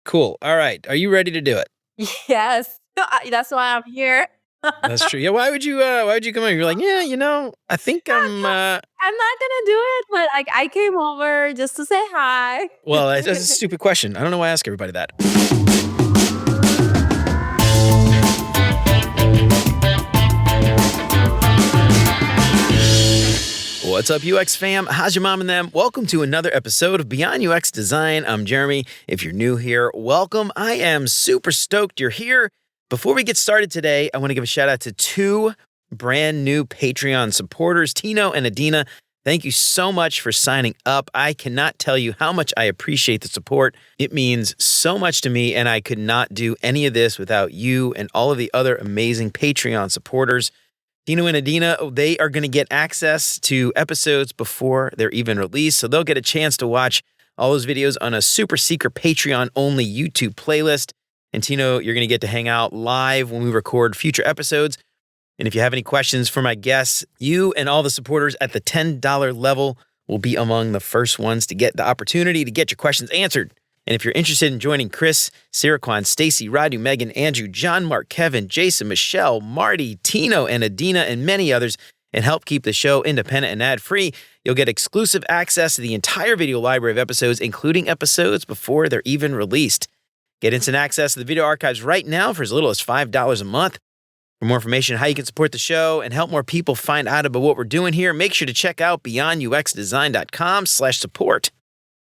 Cool. All right. Are you ready to do it? Yes. That's why I'm here. That's true. Yeah. Why would you come over? You're like, yeah, I think I'm not gonna do it, but like I came over just to say hi. well, that's a stupid question. I don't know why I ask everybody that. What's up, UX fam? How's your mom and them? Welcome to another episode of Beyond UX Design. I'm Jeremy. If you're new here, welcome. I am super stoked you're here. Before we get started today, I want to give a shout out to two brand new Patreon supporters, Tino and Adina. Thank you so much for signing up. I cannot tell you how much I appreciate the support. It means so much to me, and I could not do any of this without you and all of the other amazing Patreon supporters. Tino and Adina, they are going to get access to episodes before they're even released, so they'll get a chance to watch all those videos on a super secret Patreon-only YouTube playlist. And Tino, you're going to get to hang out live when we record future episodes. And if you have any questions for my guests, you and all the supporters at the $10 level will be among the first ones to get the opportunity to get your questions answered. And if you're interested in joining Chris, Siraquan, Stacy, Radu, Megan, Andrew, John, Mark, Kevin, Jason, Michelle, Marty, Tino, and Adina, and many others, and help keep the show independent and ad-free, you'll get exclusive access to the entire video library of episodes, including episodes before they're even released. Get instant access to the video archives right now for as little as $5 a month. For more information on how you can support the show and help more people find out about what we're doing here, make sure to check out beyonduxdesign.com/support.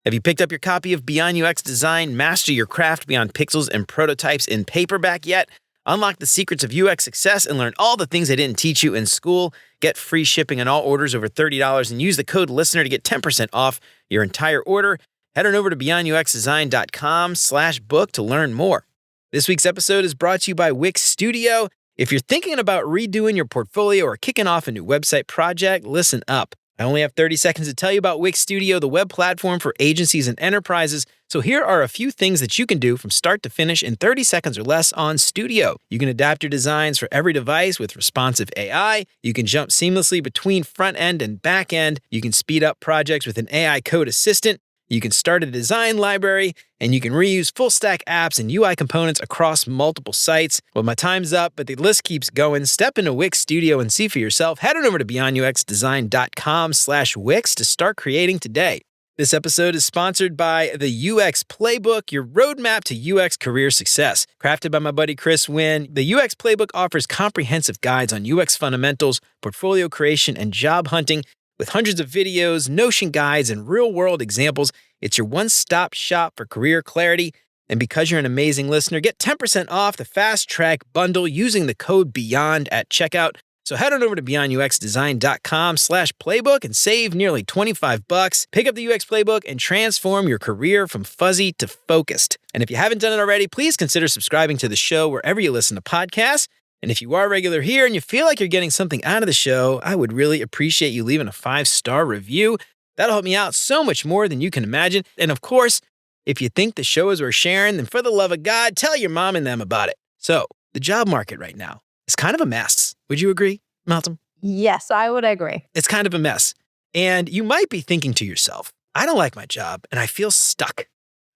Have you picked up your copy of Beyond UX Design, Master Your Craft Beyond Pixels and Prototypes in paperback yet? Unlock the secrets of UX success and learn all the things they didn't teach you in school. Get free shipping on all orders over $30 and use the code LISTENER to get 10% off your entire order. Head on over to beyonduxdesign.com/book to learn more. This week's episode is brought to you by Wix Studio. If you're thinking about redoing your portfolio or kicking off a new website project, listen up. I only have 30 seconds to tell you about Wix Studio, the web platform for agencies and enterprises. So here are a few things that you can do from start to finish in 30 seconds or less on Studio. You can adapt your designs for every device with responsive AI. You can jump seamlessly between front end and back end. You can speed up projects with an AI code assistant. You can start a design library, and you can reuse full-stack apps and UI components across multiple sites. Well, my time's up, but the list keeps going. Step into Wix Studio and see for yourself. Head on over to beyonduxdesign.com/Wix to start creating today. This episode is sponsored by the UX Playbook, your roadmap to UX career success. Crafted by my buddy Chris Wynn, the UX Playbook offers comprehensive guides on UX fundamentals, portfolio creation, and job hunting. With hundreds of videos, Notion guides, and real-world examples, it's your one-stop shop for career clarity. And because you're an amazing listener, get 10% off the Fast Track bundle using the code BEYOND at checkout. So head on over to beyonduxdesign.com/playbook and save nearly $25. Pick up the UX Playbook and transform your career from fuzzy to focused. And if you haven't done it already, please consider subscribing to the show wherever you listen to podcasts. And if you are regular here and you feel like you're getting something out of the show, I would really appreciate you leaving a 5-star review. That'll help me out so much more than you can imagine. And of course, if you think the show is worth sharing, then for the love of God, tell your mom and them about it. So, the job market right now is kind of a mess. Would you agree, Meltem? Yes, I would agree. It's kind of a mess. And you might be thinking to yourself, I don't like my job and I feel stuck.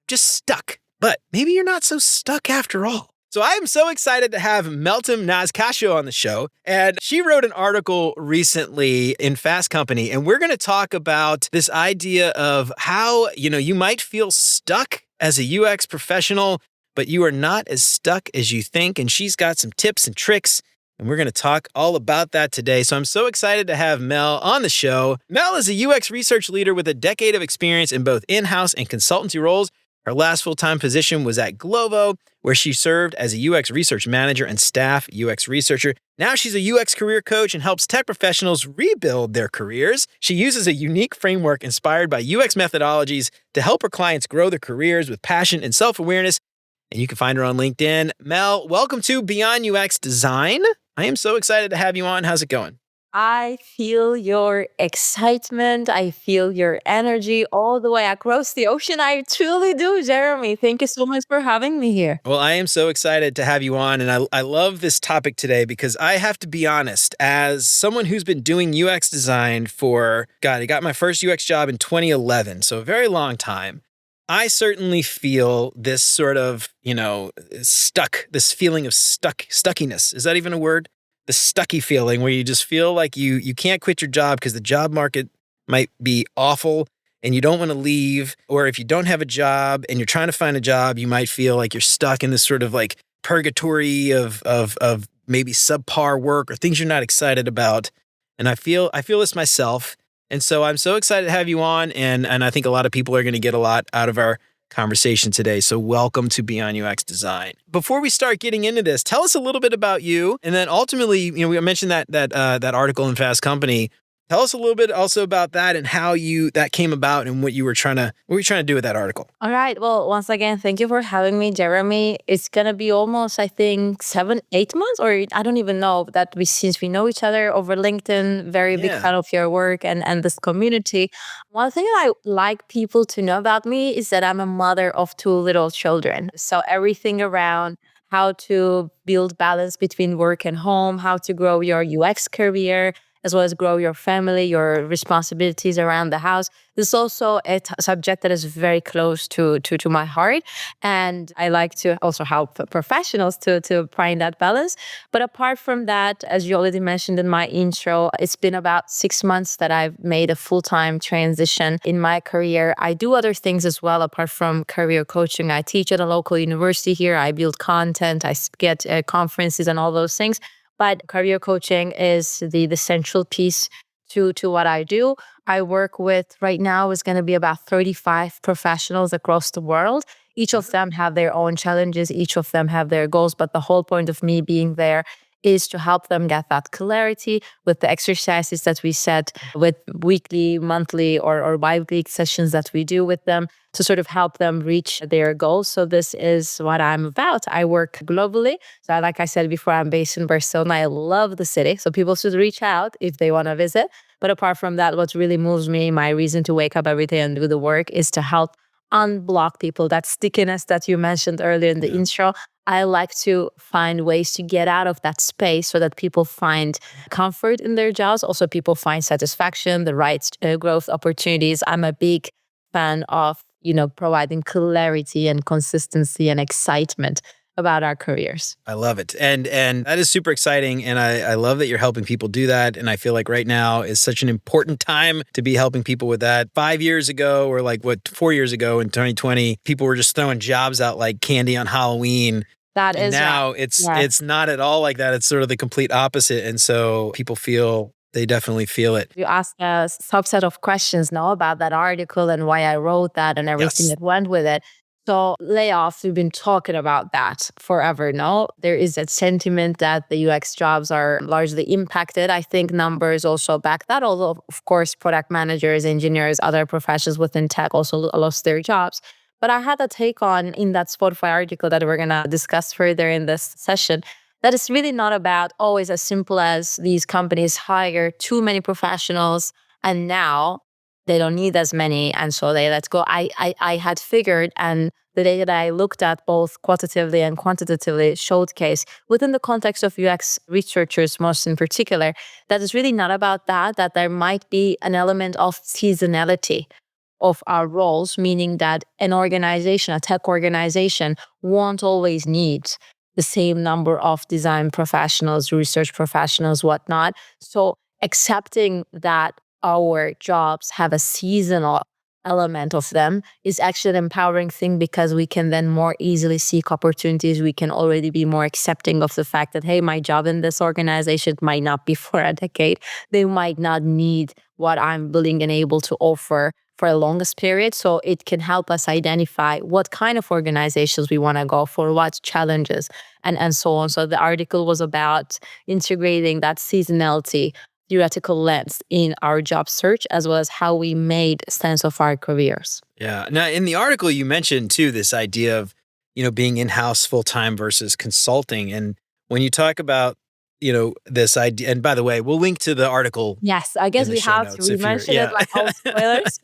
Just stuck. But maybe you're not so stuck after all. So I am so excited to have Meltem Naz Kaso on the show, and she wrote an article recently in Fast Company, and we're going to talk about this idea of how, you might feel stuck as a UX professional, but you are not as stuck as you think, and she's got some tips and tricks, and we're going to talk all about that today. So I'm so excited to have Mel on the show. Mel is a UX research leader with a decade of experience in both in-house and consultancy roles. Her last full-time position was at Glovo, where she served as a UX research manager and staff UX researcher. Now she's a UX career coach and helps tech professionals rebuild their careers. She uses a unique framework inspired by UX methodologies to help her clients grow their careers with passion and self-awareness. And you can find her on LinkedIn. Mel, welcome to Beyond UX Design. I am so excited to have you on. How's it going? I feel your excitement. I feel your energy all the way across the ocean. I truly do, Jeremy. Thank you so much for having me here. Well, I am so excited to have you on, and I love this topic today because I have to be honest, as someone who's been doing UX design for, I got my first UX job in 2011, so a very long time. I certainly feel this sort of, this feeling of stuckiness. Is that even a word? The stucky feeling where you just feel like you can't quit your job because the job market might be awful and you don't want to leave. Or if you don't have a job and you're trying to find a job, you might feel like you're stuck in this sort of like purgatory of maybe subpar work or things you're not excited about. And I feel this myself. And so I'm so excited to have you on. And I think a lot of people are going to get a lot out of our conversation today. So welcome to Beyond UX Design. Before we start getting into this, tell us a little bit about you. And then ultimately, we mentioned that article in Fast Company. Tell us a little bit also about that and how that came about and what you were trying to do with that article. All right. Well, once again, thank you for having me, Jeremy. It's gonna be almost, I think, 7, 8 months, or I don't even know that since we know each other over LinkedIn. Very big Yeah. fan of your work and this community. One thing I like people to know about me is that I'm a mother of 2 little children. So everything around how to build balance between work and home, how to grow your UX career, as well as grow your family, your responsibilities around the house. This is also a subject that is very close to my heart. And I like to also help professionals to find that balance. But apart from that, as you already mentioned in my intro, it's been about 6 months that I've made a full-time transition in my career. I do other things as well, apart from career coaching. I teach at a local university here. I build content. I get conferences and all those things. But career coaching is the central piece to what I do. I work with right now is going to be about 35 professionals across the world. Each of them have their own challenges. Each of them have their goals. But the whole point of me being there is to help them get that clarity with the exercises that we set with weekly, monthly, or bi-weekly sessions that we do with them to sort of help them reach their goals. So this is what I'm about. I work globally. So like I said before, I'm based in Barcelona. I love the city. So people should reach out if they want to visit. But apart from that, what really moves me, my reason to wake up every day and do the work is to help unblock people. That stickiness that you mentioned earlier in the intro. I like to find ways to get out of that space so that people find comfort in their jobs. Also, people find satisfaction, the right growth opportunities. I'm a big fan of, providing clarity and consistency and excitement about our careers. I love it. And that is super exciting. And I love that you're helping people do that. And I feel like right now is such an important time to be helping people with that. 5 years ago, or 4 years ago in 2020, people were just throwing jobs out like candy on Halloween. That and is now right. it's not at all like that. It's sort of the complete opposite. And so they definitely feel it. You asked a subset of questions now about that article and why I wrote that and everything Yes. that went with it. So layoffs, we've been talking about that forever now. There is that sentiment that the UX jobs are largely impacted. I think numbers also back that, although of course product managers, engineers, other professions within tech also lost their jobs. But I had a take on in that Spotify article that we're gonna discuss further in this session that it's really not about always as simple as these companies hire too many professionals and now they don't need as many and so they let go. I had figured, and the data that I looked at both quantitatively and quantitatively showcase within the context of UX researchers most in particular, that it's really not about that there might be an element of seasonality of our roles, meaning that an organization, a tech organization, won't always need the same number of design professionals, research professionals, whatnot. So accepting that our jobs have a seasonal element of them is actually an empowering thing because we can then more easily seek opportunities. We can already be more accepting of the fact that, hey, my job in this organization might not be for a decade. They might not need what I'm willing and able to offer for a longest period. So it can help us identify what kind of organizations we want to go for, what challenges, and so on. So the article was about integrating that seasonality theoretical lens in our job search, as well as how we made sense of our careers. Yeah. Now, in the article, you mentioned too this idea of, being in-house full-time versus consulting. And when you talk about, this idea, and by the way, we'll link to the article. Yes, I guess in the we show have notes to. We mentioned it like all spoilers.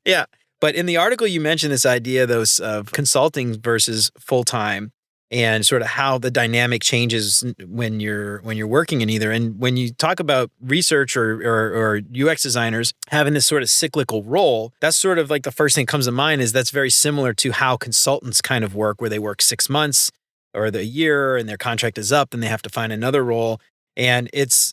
Yeah. But in the article, you mentioned this idea, those of consulting versus full-time. and sort of how the dynamic changes when you're working in either. And when you talk about research or UX designers having this sort of cyclical role, that's sort of like the first thing that comes to mind is that's very similar to how consultants kind of work, where they work 6 months or the year and their contract is up and they have to find another role. And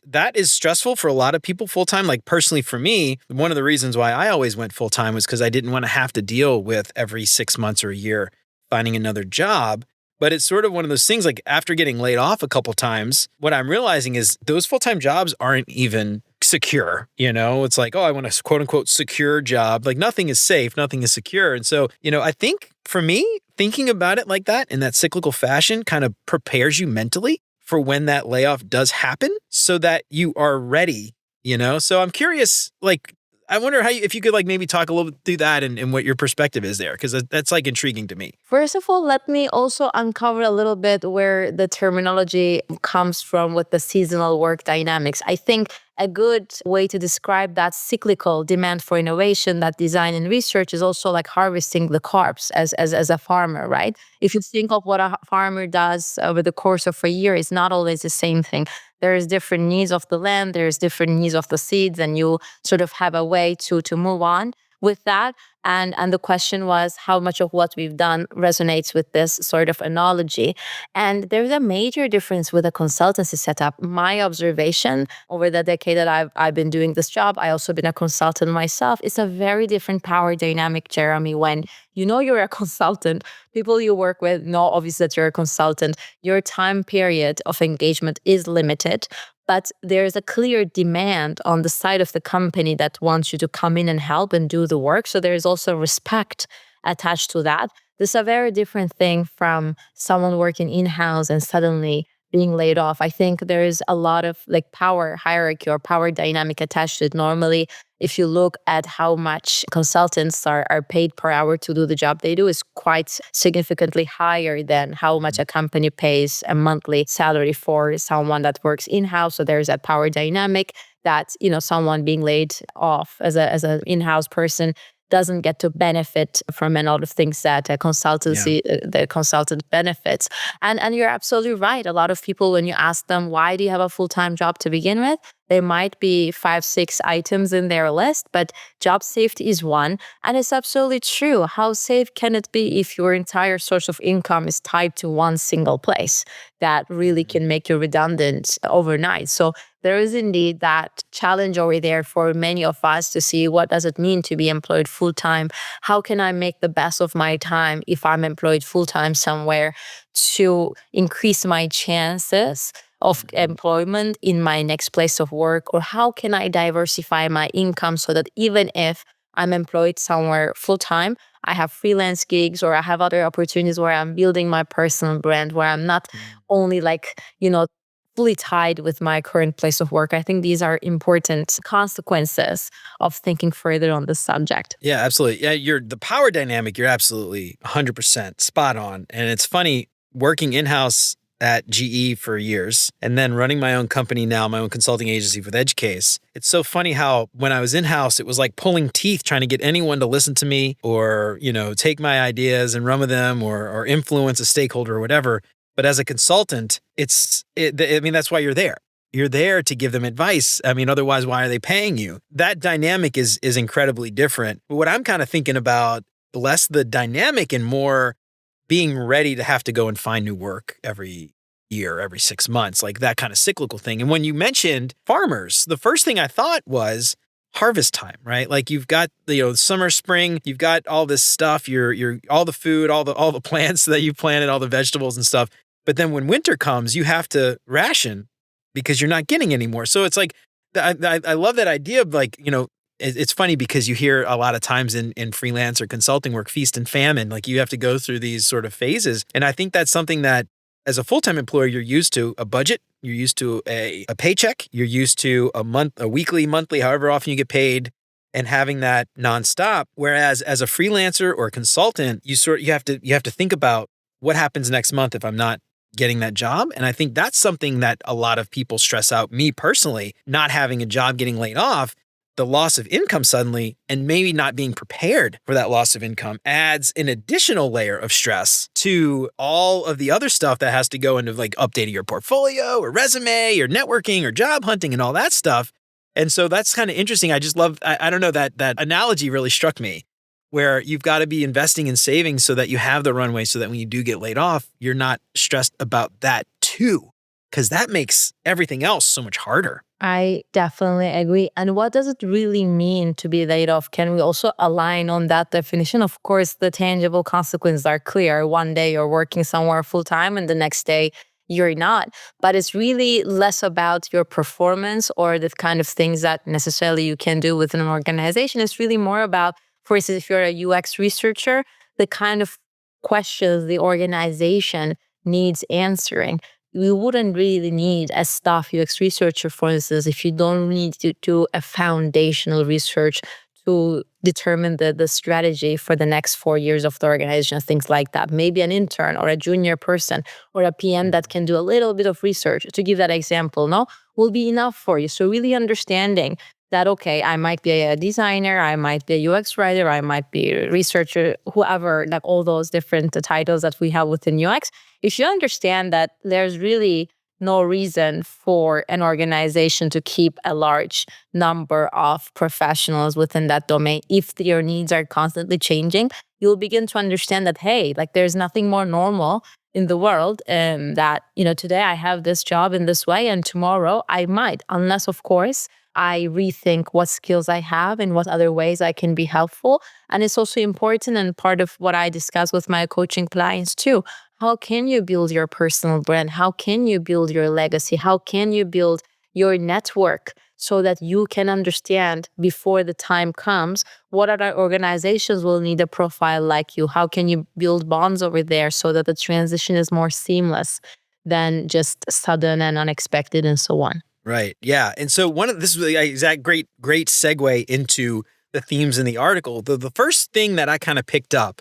that is stressful for a lot of people full time. Like personally for me, one of the reasons why I always went full time was because I didn't want to have to deal with every 6 months or a year finding another job. But it's sort of one of those things, like after getting laid off a couple times, what I'm realizing is those full-time jobs aren't even secure. It's like, oh, I want a quote unquote secure job. Like nothing is safe, nothing is secure. And so, I think for me, thinking about it like that in that cyclical fashion kind of prepares you mentally for when that layoff does happen so that you are ready, So I'm curious, like, I wonder if you could like maybe talk a little bit through that and what your perspective is there, because that's like intriguing to me. First of all, let me also uncover a little bit where the terminology comes from with the seasonal work dynamics. I think a good way to describe that cyclical demand for innovation, that design and research, is also like harvesting the crops as a farmer, right? If you think of what a farmer does over the course of a year, it's not always the same thing. There's different needs of the land, there's different needs of the seeds, and you sort of have a way to move on with that. And the question was how much of what we've done resonates with this sort of analogy. And there's a major difference with a consultancy setup. My observation over the decade that I've been doing this job, I also been a consultant myself, it's a very different power dynamic, Jeremy, when you're a consultant, people you work with know obviously that you're a consultant, your time period of engagement is limited. But there's a clear demand on the side of the company that wants you to come in and help and do the work. So there's also respect attached to that. This is a very different thing from someone working in-house and suddenly being laid off. I think there is a lot of like power hierarchy or power dynamic attached to it. Normally, if you look at how much consultants are paid per hour to do the job they do, is quite significantly higher than how much a company pays a monthly salary for someone that works in-house. So there's that power dynamic that, someone being laid off as an in-house person doesn't get to benefit from a lot of things that a consultancy, the consultant benefits. And you're absolutely right. A lot of people, when you ask them, why do you have a full-time job to begin with? There might be 5, 6 items in their list, but job safety is one. And it's absolutely true. How safe can it be if your entire source of income is tied to one single place that really can make you redundant overnight? So there is indeed that challenge over there for many of us to see what does it mean to be employed full-time? How can I make the best of my time if I'm employed full-time somewhere to increase my chances of employment in my next place of work? Or how can I diversify my income so that even if I'm employed somewhere full-time, I have freelance gigs or I have other opportunities where I'm building my personal brand, where I'm not only fully tied with my current place of work. I think these are important consequences of thinking further on this subject. Yeah, absolutely. Yeah, the power dynamic, you're absolutely 100% spot on. And it's funny, working in-house at GE for years and then running my own company now, my own consulting agency with EdgeCase. It's so funny how when I was in-house, it was like pulling teeth trying to get anyone to listen to me or, take my ideas and run with them or influence a stakeholder or whatever. But as a consultant, that's why you're there. You're there to give them advice. Otherwise, why are they paying you? That dynamic is incredibly different. But what I'm kind of thinking about, less the dynamic and more being ready to have to go and find new work every year, every 6 months, like that kind of cyclical thing. And when you mentioned farmers, the first thing I thought was harvest time, right? Like you've got summer, spring, you've got all this stuff, you're all the food, all the plants that you planted, all the vegetables and stuff. But then when winter comes, you have to ration because you're not getting any more. So it's like, I love that idea of like, it's funny because you hear a lot of times in freelance or consulting work, feast and famine, like you have to go through these sort of phases. And I think that's something that as a full-time employer, you're used to a budget, you're used to a paycheck, you're used to a weekly, monthly, however often you get paid, and having that nonstop. Whereas as a freelancer or a consultant, you have to think about what happens next month if I'm not getting that job. And I think that's something that a lot of people stress out. Me personally, not having a job, getting laid off, the loss of income suddenly and maybe not being prepared for that loss of income adds an additional layer of stress to all of the other stuff that has to go into like updating your portfolio or resume or networking or job hunting and all that stuff. And so that's kind of interesting. I just love, I don't know, that analogy really struck me, where you've got to be investing in savings so that you have the runway so that when you do get laid off, you're not stressed about that too, because that makes everything else so much harder. I definitely agree. And what does it really mean to be laid off? Can we also align on that definition? Of course, the tangible consequences are clear. One day you're working somewhere full time and the next day you're not. But it's really less about your performance or the kind of things that necessarily you can do within an organization. It's really more about, for instance, if you're a UX researcher, the kind of questions the organization needs answering. You wouldn't really need a staff UX researcher, for instance, if you don't need to do a foundational research to determine the strategy for the next 4 years of the organization, things like that. Maybe an intern or a junior person or a PM that can do a little bit of research, to give that example, no, will be enough for you. So really understanding that, okay, I might be a designer, I might be a UX writer, I might be a researcher, whoever, like all those different titles that we have within UX. If you understand that there's really no reason for an organization to keep a large number of professionals within that domain, if your needs are constantly changing, you'll begin to understand that, hey, like there's nothing more normal in the world, that, today I have this job in this way and tomorrow I might, unless of course I rethink what skills I have and what other ways I can be helpful. And it's also important, and part of what I discuss with my coaching clients too. How can you build your personal brand? How can you build your legacy? How can you build your network so that you can understand before the time comes what other organizations will need a profile like you? How can you build bonds over there so that the transition is more seamless than just sudden and unexpected and so on? Right. Yeah. And so this is the exact great segue into the themes in the article. The first thing that I kind of picked up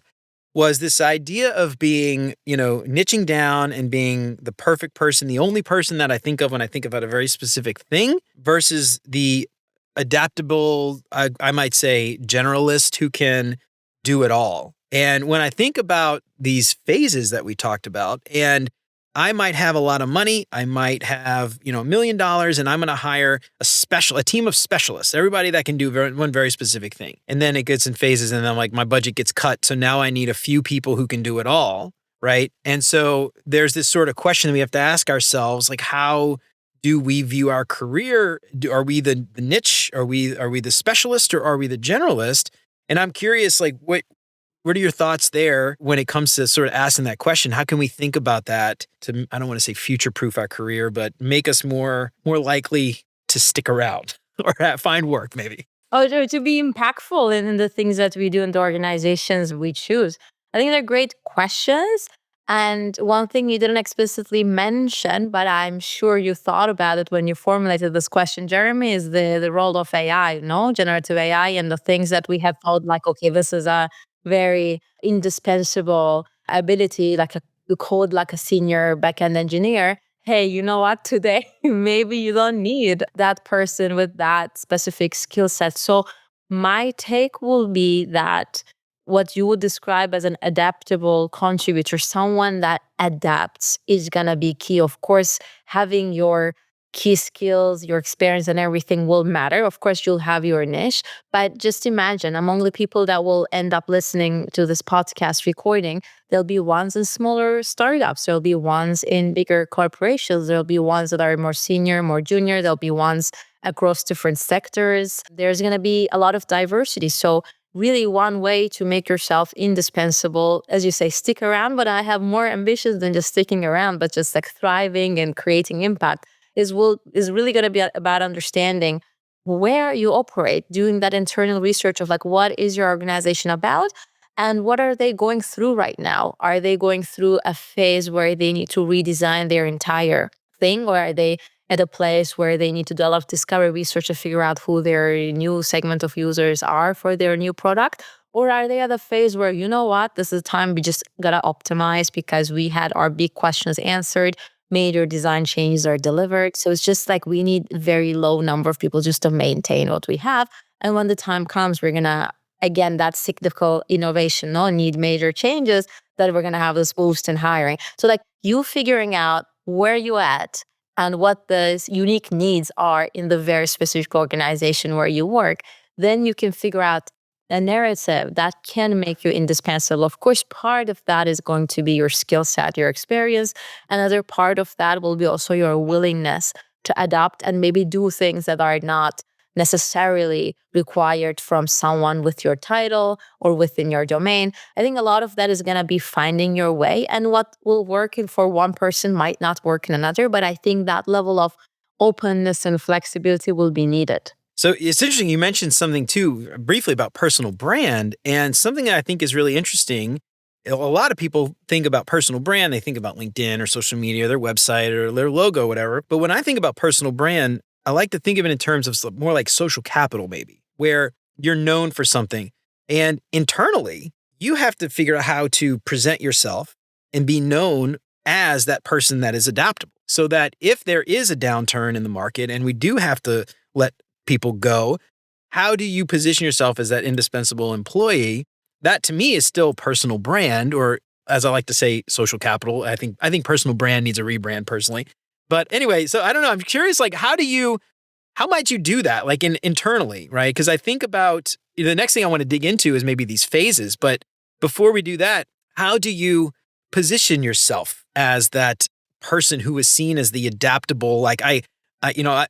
was this idea of being, niching down and being the perfect person, the only person that I think of when I think about a very specific thing, versus the adaptable, I might say, generalist who can do it all. And when I think about these phases that we talked about, and I might have a lot of money, I might have, $1 million, and I'm going to hire a team of specialists, everybody that can do one very specific thing. And then it gets in phases, and then like my budget gets cut. So now I need a few people who can do it all, right? And so there's this sort of question that we have to ask ourselves, like, how do we view our career? Are we the niche? Are we the specialist, or are we the generalist? And I'm curious, like, what are your thoughts there when it comes to sort of asking that question? How can we think about that to, I don't want to say future-proof our career, but make us more likely to stick around or find work maybe? Oh, to be impactful in the things that we do in the organizations we choose. I think they're great questions. And one thing you didn't explicitly mention, but I'm sure you thought about it when you formulated this question, Jeremy, is the role of AI, no? Generative AI, and the things that we have thought like, okay, this is a very indispensable ability, like you code like a senior backend engineer. Hey, you know what? Today, maybe you don't need that person with that specific skill set. So my take will be that what you would describe as an adaptable contributor, someone that adapts, is going to be key. Of course, having your key skills, your experience and everything will matter. Of course, you'll have your niche, but just imagine among the people that will end up listening to this podcast recording, there'll be ones in smaller startups. There'll be ones in bigger corporations. There'll be ones that are more senior, more junior. There'll be ones across different sectors. There's going to be a lot of diversity. So really one way to make yourself indispensable, as you say, stick around, but I have more ambitions than just sticking around, but just like thriving and creating impact is really going to be about understanding where you operate, doing that internal research of like, what is your organization about and what are they going through right now? Are they going through a phase where they need to redesign their entire thing, or are they at a place where they need to do a lot of discovery research to figure out who their new segment of users are for their new product? Or are they at a phase where, you know what, this is the time we just gotta optimize because we had our big questions answered. major design changes are delivered. So it's just like we need very low number of people just to maintain what we have. And when the time comes, we're going to, again, that cyclical innovation, no need major changes, that we're going to have this boost in hiring. So like you figuring out where you at and what the unique needs are in the very specific organization where you work, then you can figure out a narrative that can make you indispensable. Of course, part of that is going to be your skill set, your experience. Another part of that will be also your willingness to adapt and maybe do things that are not necessarily required from someone with your title or within your domain. I think a lot of that is going to be finding your way, and what will work for one person might not work in another. But I think that level of openness and flexibility will be needed. So it's interesting. You mentioned something too, briefly about personal brand, and something that I think is really interesting. A lot of people think about personal brand. They think about LinkedIn or social media, or their website or their logo, whatever. But when I think about personal brand, I like to think of it in terms of more like social capital, maybe, where you're known for something. And internally, you have to figure out how to present yourself and be known as that person that is adaptable. So that if there is a downturn in the market and we do have to let people go, how do you position yourself as that indispensable employee? That to me is still personal brand, or as I like to say, social capital. I think personal brand needs a rebrand personally. But anyway, so I don't know. I'm curious, like, how might you do that, like internally, right? Because I think about the next thing I want to dig into is maybe these phases. But before we do that, how do you position yourself as that person who is seen as the adaptable? Like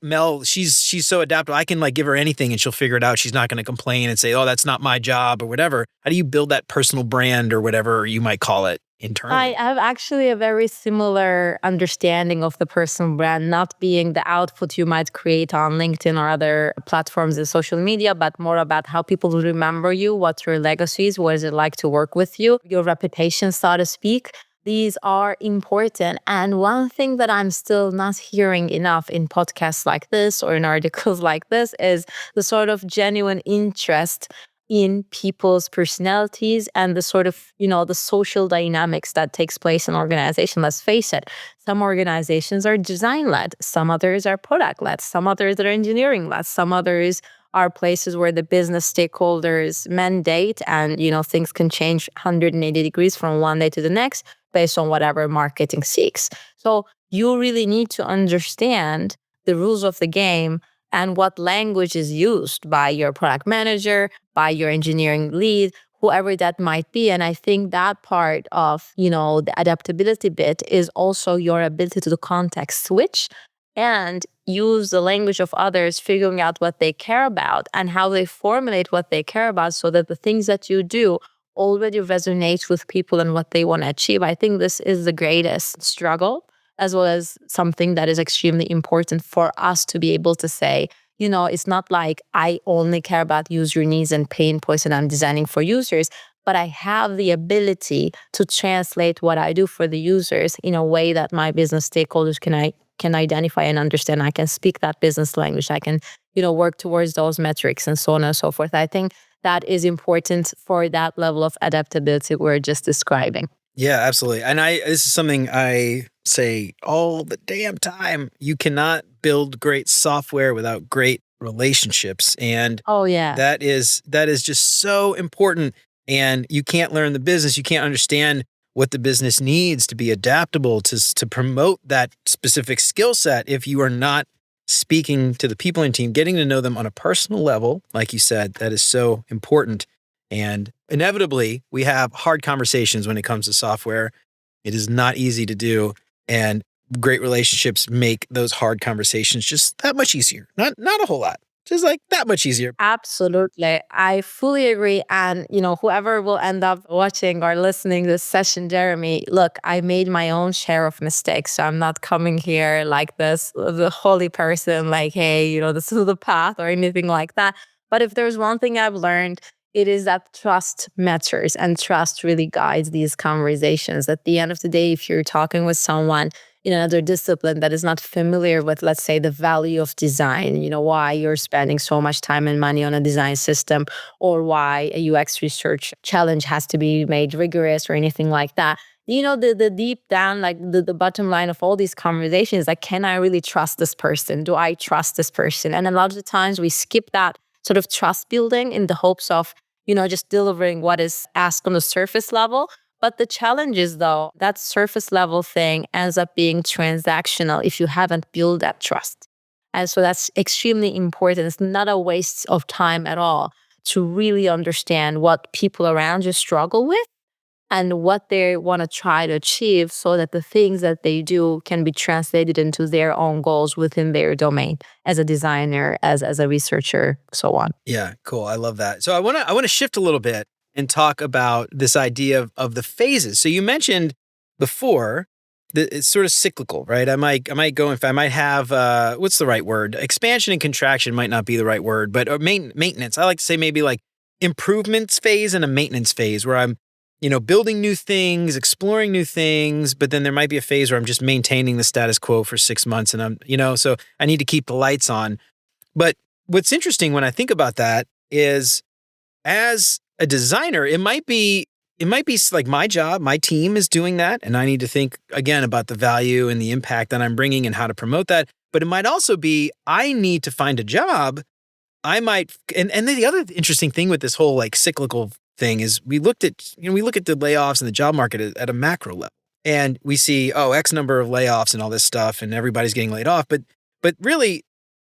Mel, she's so adaptable. I can like give her anything and she'll figure it out. She's not going to complain and say, "Oh, that's not my job" or whatever. How do you build that personal brand or whatever you might call it internally? I have actually a very similar understanding of the personal brand, not being the output you might create on LinkedIn or other platforms in social media, but more about how people will remember you, what your legacy is, what is it like to work with you, your reputation, so to speak. These are important. And one thing that I'm still not hearing enough in podcasts like this or in articles like this is the sort of genuine interest in people's personalities and the sort of, the social dynamics that takes place in organization. Let's face it, some organizations are design-led, some others are product-led, some others are engineering-led, some others are places where the business stakeholders mandate and, things can change 180 degrees from one day to the next based on whatever marketing seeks. So you really need to understand the rules of the game and what language is used by your product manager, by your engineering lead, whoever that might be. And I think that part of, the adaptability bit is also your ability to do context switch and use the language of others, figuring out what they care about and how they formulate what they care about so that the things that you do already resonate with people and what they want to achieve. I think this is the greatest struggle, as well as something that is extremely important for us to be able to say, it's not like I only care about user needs and pain points and I'm designing for users, but I have the ability to translate what I do for the users in a way that my business stakeholders can identify and understand. I can speak that business language. I can, work towards those metrics and so on and so forth. I think that is important for that level of adaptability we're just describing. Yeah, absolutely. And this is something I say all the damn time. You cannot build great software without great relationships. And Oh, yeah. that is just so important. And you can't learn the business. You can't understand what the business needs to be adaptable to promote that specific skill set if you are not speaking to the people in your team, getting to know them on a personal level. Like you said, that is so important. And inevitably, we have hard conversations when it comes to software. It is not easy to do. And great relationships make those hard conversations just that much easier. Not a whole lot, just like that much easier. Absolutely. I fully agree. And, whoever will end up watching or listening to this session, Jeremy, look, I made my own share of mistakes. So I'm not coming here like this, the holy person, like, hey, this is the path or anything like that. But if there's one thing I've learned, it is that trust matters and trust really guides these conversations. At the end of the day, if you're talking with someone in another discipline that is not familiar with, let's say, the value of design, why you're spending so much time and money on a design system, or why a UX research challenge has to be made rigorous or anything like that, the deep down, like the bottom line of all these conversations, like, can I really trust this person? Do I trust this person? And a lot of the times we skip that sort of trust building in the hopes of, just delivering what is asked on the surface level. But the challenge is, though, that surface level thing ends up being transactional if you haven't built that trust. And so that's extremely important. It's not a waste of time at all to really understand what people around you struggle with and what they want to try to achieve, so that the things that they do can be translated into their own goals within their domain as a designer, as a researcher, so on. Yeah, cool. I love that. So I want to shift a little bit and talk about this idea of the phases. So you mentioned before that it's sort of cyclical, right? I might go, I might have what's the right word? Expansion and contraction might not be the right word, but or maintenance. I like to say maybe like improvements phase and a maintenance phase, where I'm building new things, exploring new things, but then there might be a phase where I'm just maintaining the status quo for 6 months, and so I need to keep the lights on. But what's interesting when I think about that is, as a designer, it might be like my job, my team is doing that, and I need to think again about the value and the impact that I'm bringing and how to promote that. But it might also be, I need to find a job. I might, and then the other interesting thing with this whole like cyclical thing is, we look at the layoffs and the job market at a macro level, and we see, X number of layoffs and all this stuff, and everybody's getting laid off. But really,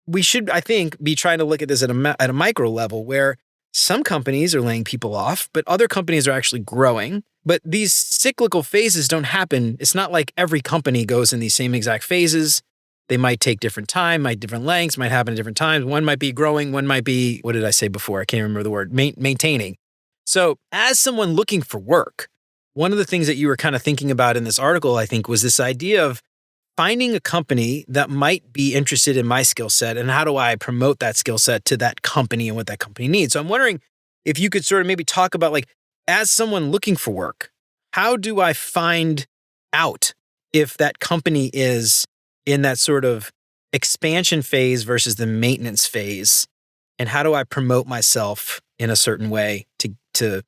we should, I think, be trying to look at this at a micro level, where some companies are laying people off, but other companies are actually growing. But these cyclical phases don't happen. It's not like every company goes in these same exact phases. They might take different time, might different lengths, might happen at different times. One might be growing, one might be, what did I say before? I can't remember the word, maintaining. So as someone looking for work, one of the things that you were kind of thinking about in this article, I think, was this idea of finding a company that might be interested in my skill set, and how do I promote that skill set to that company and what that company needs. So I'm wondering if you could sort of maybe talk about, like, as someone looking for work, how do I find out if that company is in that sort of expansion phase versus the maintenance phase? And how do I promote myself in a certain way to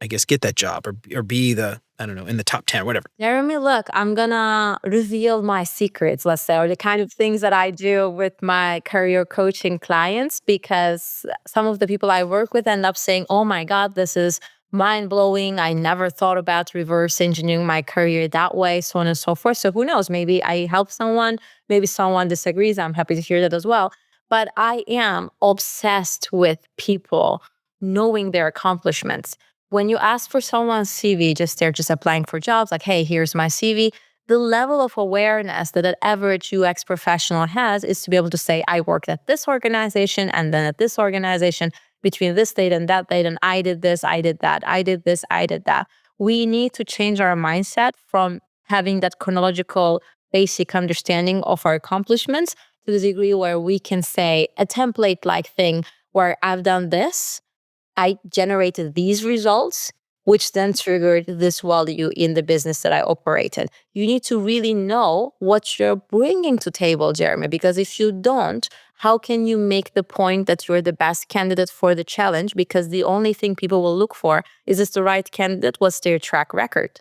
I guess, get that job or be the, I don't know, in the top 10, whatever? Jeremy, look, I'm gonna reveal my secrets, let's say, or the kind of things that I do with my career coaching clients, because some of the people I work with end up saying, oh my God, this is mind blowing. I never thought about reverse engineering my career that way, so on and so forth. So who knows? Maybe I help someone, maybe someone disagrees. I'm happy to hear that as well. But I am obsessed with people knowing their accomplishments. When you ask for someone's CV, they're just applying for jobs, like, hey, here's my CV, the level of awareness that an average UX professional has is to be able to say, I worked at this organization and then at this organization between this date and that date, and I did this, I did that, I did this, I did that. We need to change our mindset from having that chronological basic understanding of our accomplishments to the degree where we can say a template like thing where I've done this, I generated these results, which then triggered this value in the business that I operated. You need to really know what you're bringing to table, Jeremy, because if you don't, how can you make the point that you're the best candidate for the challenge? Because the only thing people will look for is this the right candidate? What's their track record,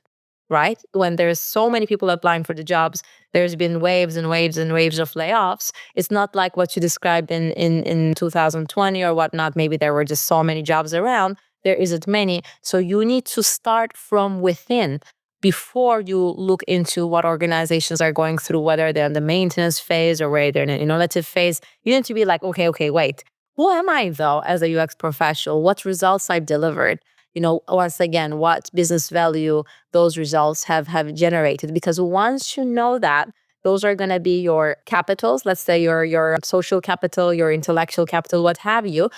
right? When there's so many people applying for the jobs, there's been waves and waves and waves of layoffs. It's not like what you described in 2020 or whatnot. Maybe there were just so many jobs around. There isn't many. So you need to start from within before you look into what organizations are going through, whether they're in the maintenance phase or whether they're in an innovative phase. You need to be like, okay, wait. Who am I, though, as a UX professional? What results I've delivered? Once again, what business value those results have generated. Because once you know that, those are going to be your capitals, let's say your social capital, your intellectual capital, what have you.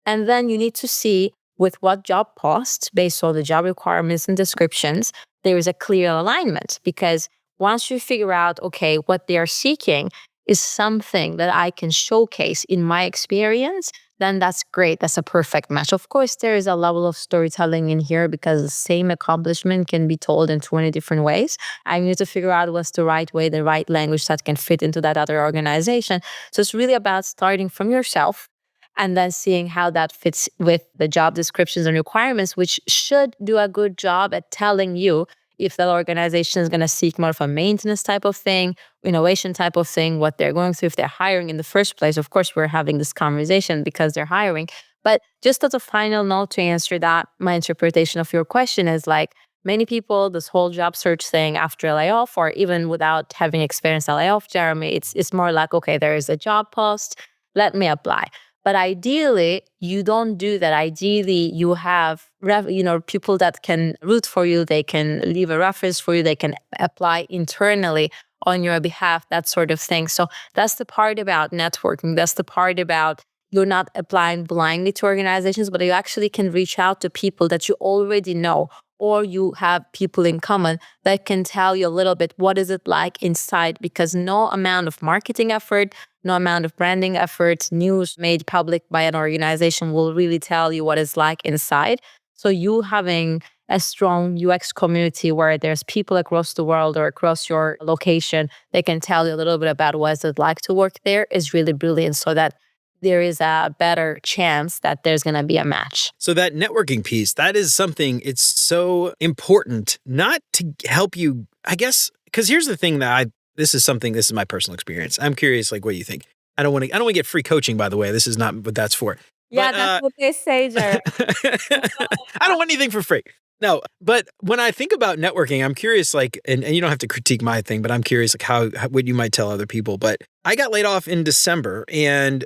And then you need to see with what job post, based on the job requirements and descriptions, there is a clear alignment. Because once you figure out, okay, what they are seeking is something that I can showcase in my experience, then that's great. That's a perfect match. Of course, there is a level of storytelling in here because the same accomplishment can be told in 20 different ways. I need to figure out what's the right way, the right language that can fit into that other organization. So it's really about starting from yourself and then seeing how that fits with the job descriptions and requirements, which should do a good job at telling you if that organization is going to seek more of a maintenance type of thing, innovation type of thing, what they're going through, if they're hiring in the first place. Of course, we're having this conversation because they're hiring. But just as a final note to answer that, my interpretation of your question is like many people, this whole job search thing after a layoff, or even without having experienced a layoff, Jeremy, it's more like, okay, there is a job post, let me apply. But ideally, you don't do that. Ideally, you have people that can root for you. They can leave a reference for you. They can apply internally on your behalf, that sort of thing. So that's the part about networking. That's the part about you're not applying blindly to organizations, but you actually can reach out to people that you already know, or you have people in common that can tell you a little bit what is it like inside, because no amount of marketing effort, no amount of branding efforts, news made public by an organization will really tell you what it's like inside. So you having a strong UX community where there's people across the world or across your location, they can tell you a little bit about what it's like to work there is really brilliant, so that there is a better chance that there's going to be a match. So that networking piece, that is something, it's so important, not to help you, I guess, because here's the thing this is my personal experience. I'm curious, like, what you think. I don't want to get free coaching, by the way. This is not what that's for. Yeah, that's what they say, Jared. I don't want anything for free. No, but when I think about networking, I'm curious, like, and you don't have to critique my thing, but I'm curious, like, what you might tell other people. But I got laid off in December, and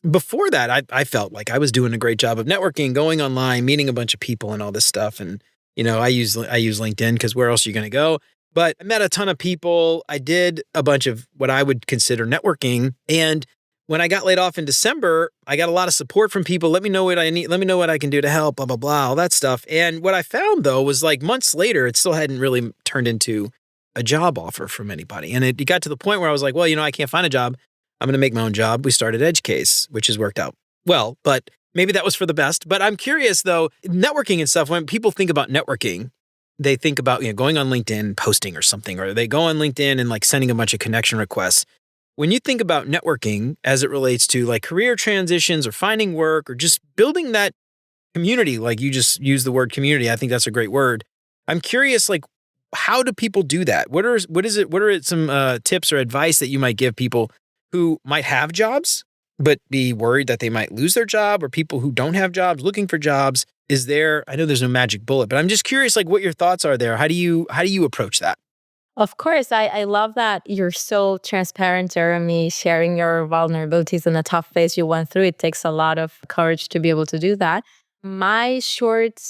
before that, I felt like I was doing a great job of networking, going online, meeting a bunch of people and all this stuff. And, I use LinkedIn because where else are you going to go? But I met a ton of people. I did a bunch of what I would consider networking. And when I got laid off in December, I got a lot of support from people. Let me know what I need. Let me know what I can do to help, blah, blah, blah, all that stuff. And what I found, though, was like months later, it still hadn't really turned into a job offer from anybody. And it got to the point where I was like, well, I can't find a job. I'm going to make my own job. We started EdgeCase, which has worked out well, but maybe that was for the best. But I'm curious, though, networking and stuff, when people think about networking, they think about going on LinkedIn, posting or something, or they go on LinkedIn and like sending a bunch of connection requests. When you think about networking as it relates to like career transitions or finding work or just building that community, like you just use the word community, I think that's a great word. I'm curious, like, how do people do that? What are some tips or advice that you might give people who might have jobs, but be worried that they might lose their job, or people who don't have jobs looking for jobs? I know there's no magic bullet, but I'm just curious, like, what your thoughts are there. How do you approach that? Of course, I love that you're so transparent, Jeremy, sharing your vulnerabilities in a tough phase you went through. It takes a lot of courage to be able to do that. My short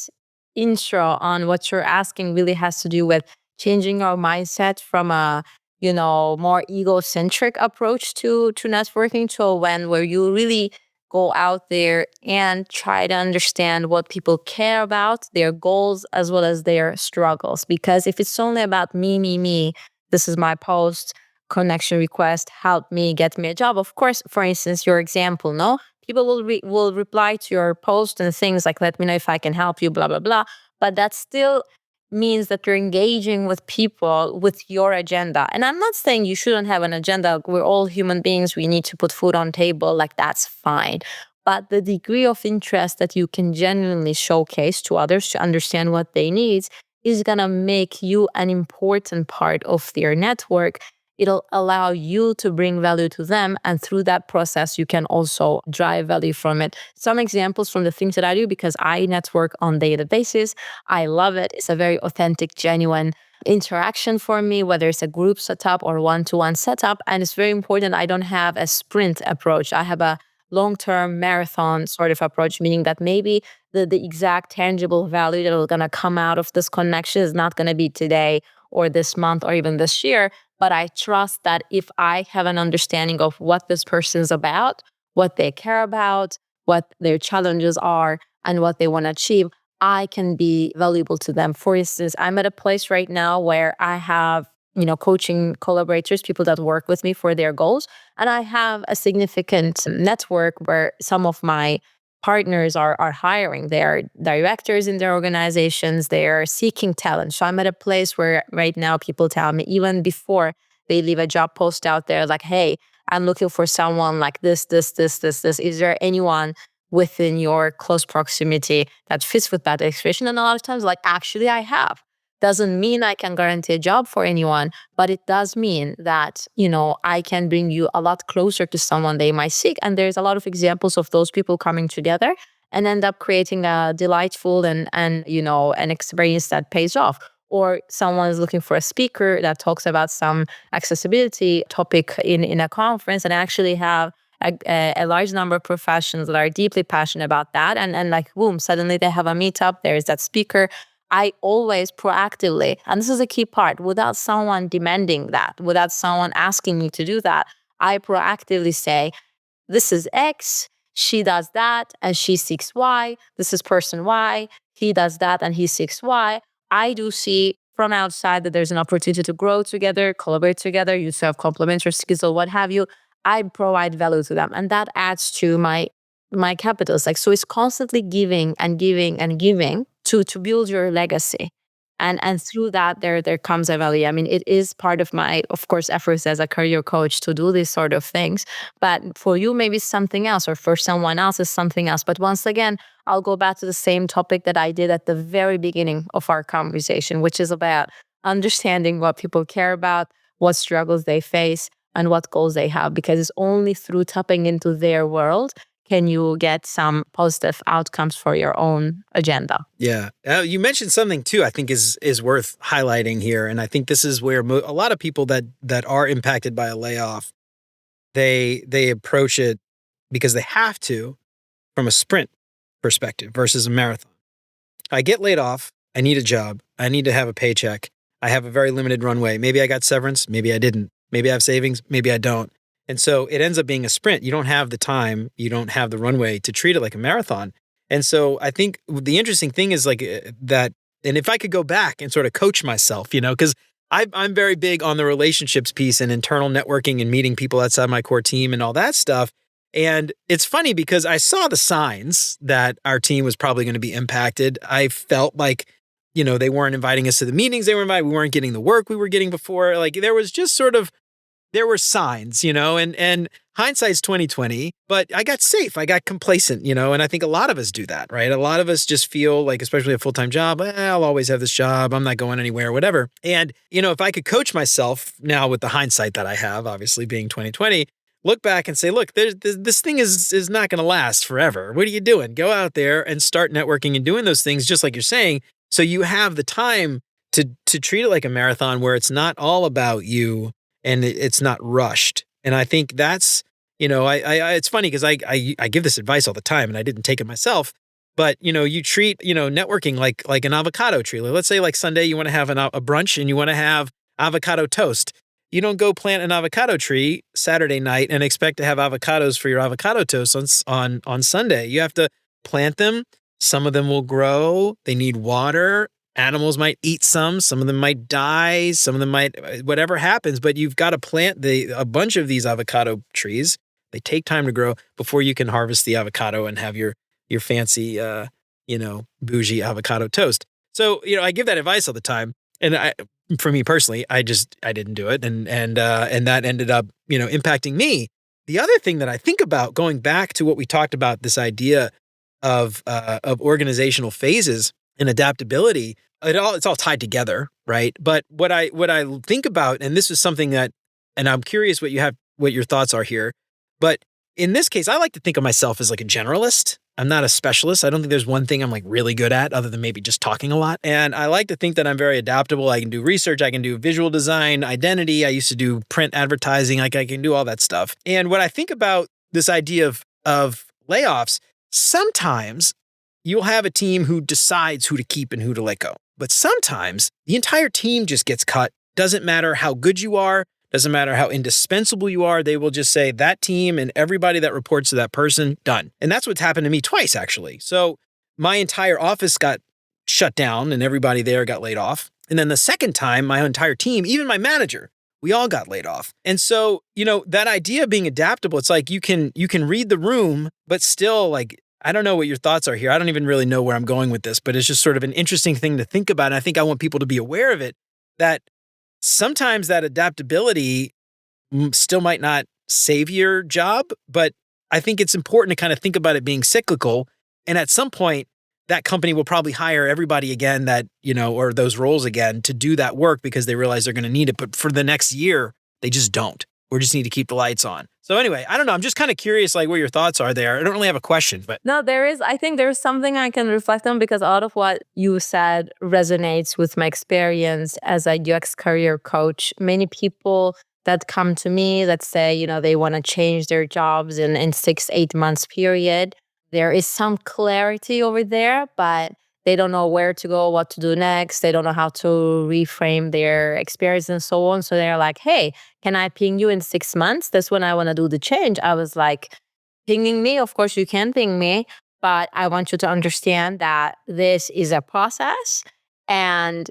intro on what you're asking really has to do with changing our mindset from a more egocentric approach to networking to one where you really go out there and try to understand what people care about, their goals, as well as their struggles. Because if it's only about me, this is my post, connection request, help me, get me a job. Of course, for instance, your example, no? People will reply to your post and things like, let me know if I can help you, blah, blah, blah. But that still means that you're engaging with people with your agenda. And I'm not saying you shouldn't have an agenda. We're all human beings. We need to put food on table. Like, that's fine. But the degree of interest that you can genuinely showcase to others to understand what they need is going to make you an important part of their network. It'll allow you to bring value to them. And through that process, you can also drive value from it. Some examples from the things that I do, because I network on a daily basis. I love it. It's a very authentic, genuine interaction for me, whether it's a group setup or one-to-one setup. And it's very important. I don't have a sprint approach. I have a long-term marathon sort of approach, meaning that maybe the exact tangible value that is going to come out of this connection is not going to be today or this month or even this year. But I trust that if I have an understanding of what this person is about, what they care about, what their challenges are, and what they want to achieve, I can be valuable to them. For instance, I'm at a place right now where I have, coaching collaborators, people that work with me for their goals. And I have a significant network where some of my partners are hiring. They're directors in their organizations. They're seeking talent. So I'm at a place where right now people tell me, even before they leave a job post out there, like, hey, I'm looking for someone like this. Is there anyone within your close proximity that fits with that expression? And a lot of times, like, actually, I have. Doesn't mean I can guarantee a job for anyone, but it does mean that, I can bring you a lot closer to someone they might seek. And there's a lot of examples of those people coming together and end up creating a delightful and an experience that pays off. Or someone is looking for a speaker that talks about some accessibility topic in a conference, and actually have a large number of professionals that are deeply passionate about that. And like, boom, suddenly they have a meetup, there's that speaker. I always proactively, and this is a key part, without someone demanding that, without someone asking me to do that, I proactively say, this is X, she does that, and she seeks Y. This is person Y, he does that, and he seeks Y. I do see from outside that there's an opportunity to grow together, collaborate together, you have complementary skills or what have you. I provide value to them, and that adds to my capitals. Like, so it's constantly giving and giving and giving to build your legacy. And through that there comes a value. I mean, it is part of my, of course, efforts as a career coach to do these sort of things. But for you, maybe something else, or for someone else is something else. But once again, I'll go back to the same topic that I did at the very beginning of our conversation, which is about understanding what people care about, what struggles they face, and what goals they have. Because it's only through tapping into their world can you get some positive outcomes for your own agenda. Yeah. You mentioned something too, I think is worth highlighting here. And I think this is where a lot of people that are impacted by a layoff, they approach it because they have to from a sprint perspective versus a marathon. I get laid off. I need a job. I need to have a paycheck. I have a very limited runway. Maybe I got severance. Maybe I didn't. Maybe I have savings. Maybe I don't. And so it ends up being a sprint. You don't have the time. You don't have the runway to treat it like a marathon. And so I think the interesting thing is like that. And if I could go back and sort of coach myself, because I'm very big on the relationships piece and internal networking and meeting people outside my core team and all that stuff. And it's funny because I saw the signs that our team was probably going to be impacted. I felt like, they weren't inviting us to the meetings they were invited. We weren't getting the work we were getting before. Like there was just sort of, there were signs, and hindsight's 2020, but I got safe. I got complacent, and I think a lot of us do that, right? A lot of us just feel like, especially a full-time job, I'll always have this job. I'm not going anywhere, whatever. And, if I could coach myself now with the hindsight that I have, obviously being 2020, look back and say, look, this thing is not going to last forever. What are you doing? Go out there and start networking and doing those things, just like you're saying. So you have the time to treat it like a marathon where it's not all about you and it's not rushed. And I think that's, it's funny because I give this advice all the time and I didn't take it myself, but you treat, networking like an avocado tree. Let's say like Sunday, you want to have a brunch and you want to have avocado toast. You don't go plant an avocado tree Saturday night and expect to have avocados for your avocado toast on Sunday. You have to plant them. Some of them will grow. They need water. Animals might eat some of them might die, some of them might, whatever happens, but you've got to plant a bunch of these avocado trees. They take time to grow before you can harvest the avocado and have your fancy, bougie avocado toast. So, I give that advice all the time. And for me personally, I didn't do it. And that ended up, impacting me. The other thing that I think about, going back to what we talked about, this idea of organizational phases and adaptability, it's all tied together, right? But what I think about, and this is something that, and I'm curious what your thoughts are here, but in this case, I like to think of myself as like a generalist. I'm not a specialist. I don't think there's one thing I'm like really good at other than maybe just talking a lot. And I like to think that I'm very adaptable. I can do research. I can do visual design, identity. I used to do print advertising. Like I can do all that stuff. And when I think about this idea of layoffs, sometimes you'll have a team who decides who to keep and who to let go. But sometimes the entire team just gets cut. Doesn't matter how good you are. Doesn't matter how indispensable you are. They will just say that team and everybody that reports to that person, done. And that's what's happened to me twice, actually. So my entire office got shut down and everybody there got laid off. And then the second time, my entire team, even my manager, we all got laid off. And so, that idea of being adaptable, it's like you can read the room, but still like, I don't know what your thoughts are here. I don't even really know where I'm going with this, but it's just sort of an interesting thing to think about. And I think I want people to be aware of it, that sometimes that adaptability still might not save your job, but I think it's important to kind of think about it being cyclical. And at some point, that company will probably hire everybody again that, or those roles again to do that work because they realize they're going to need it. But for the next year, they just don't. We just need to keep the lights on. So anyway, I don't know. I'm just kind of curious, like, what your thoughts are there. I don't really have a question, but. No, I think there's something I can reflect on because a lot of what you said resonates with my experience as a UX career coach. Many people that come to me that say, they want to change their jobs in 6-8 months period. There is some clarity over there, but they don't know where to go, what to do next. They don't know how to reframe their experience and so on. So they're like, hey, can I ping you in 6 months? That's when I want to do the change. I was like, pinging me, of course you can ping me, but I want you to understand that this is a process and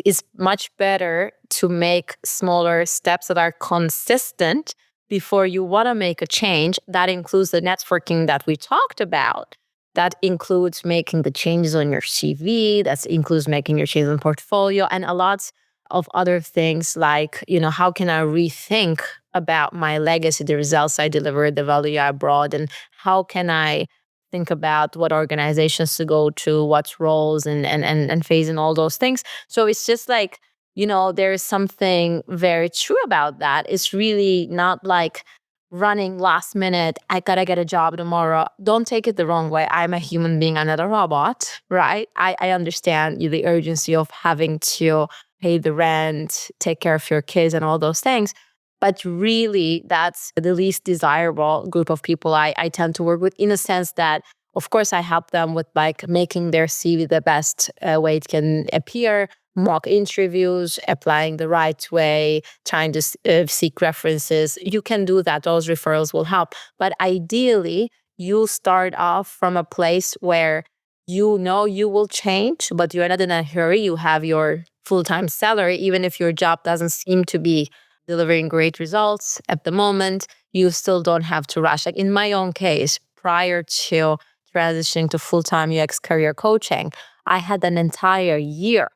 it's much better to make smaller steps that are consistent before you want to make a change. That includes the networking that we talked about. That includes making the changes on your CV. That includes making your changes in portfolio and a lot of other things like, how can I rethink about my legacy, the results I delivered, the value I brought, and how can I think about what organizations to go to, what roles and phase and all those things. So it's just like, there is something very true about that. It's really not like running last minute, I gotta get a job tomorrow. Don't take it the wrong way. I'm a human being, I'm not a robot, right? I understand the urgency of having to pay the rent, take care of your kids and all those things. But really, that's the least desirable group of people I tend to work with in a sense that, of course, I help them with like making their CV the best way it can appear, mock interviews, applying the right way, trying to seek references. You can do that. Those referrals will help. But ideally, you start off from a place where you know you will change, but you're not in a hurry. You have your full-time salary, even if your job doesn't seem to be delivering great results at the moment, you still don't have to rush. Like in my own case, prior to transitioning to full-time UX career coaching, I had an entire year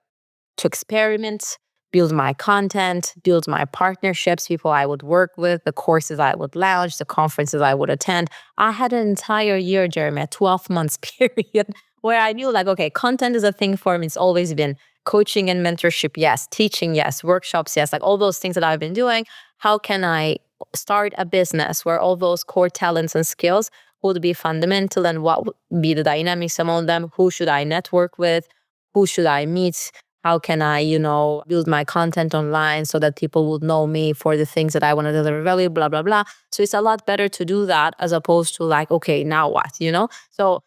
to experiment, build my content, build my partnerships, people I would work with, the courses I would launch, the conferences I would attend. I had an entire year, Jeremy, a 12 months period where I knew like, okay, content is a thing for me. It's always been coaching and mentorship, yes. Teaching, yes. Workshops, yes. Like all those things that I've been doing. How can I start a business where all those core talents and skills would be fundamental and what would be the dynamics among them? Who should I network with? Who should I meet? How can I, build my content online so that people would know me for the things that I want to deliver value, blah, blah, blah. So it's a lot better to do that as opposed to like, okay, now what, So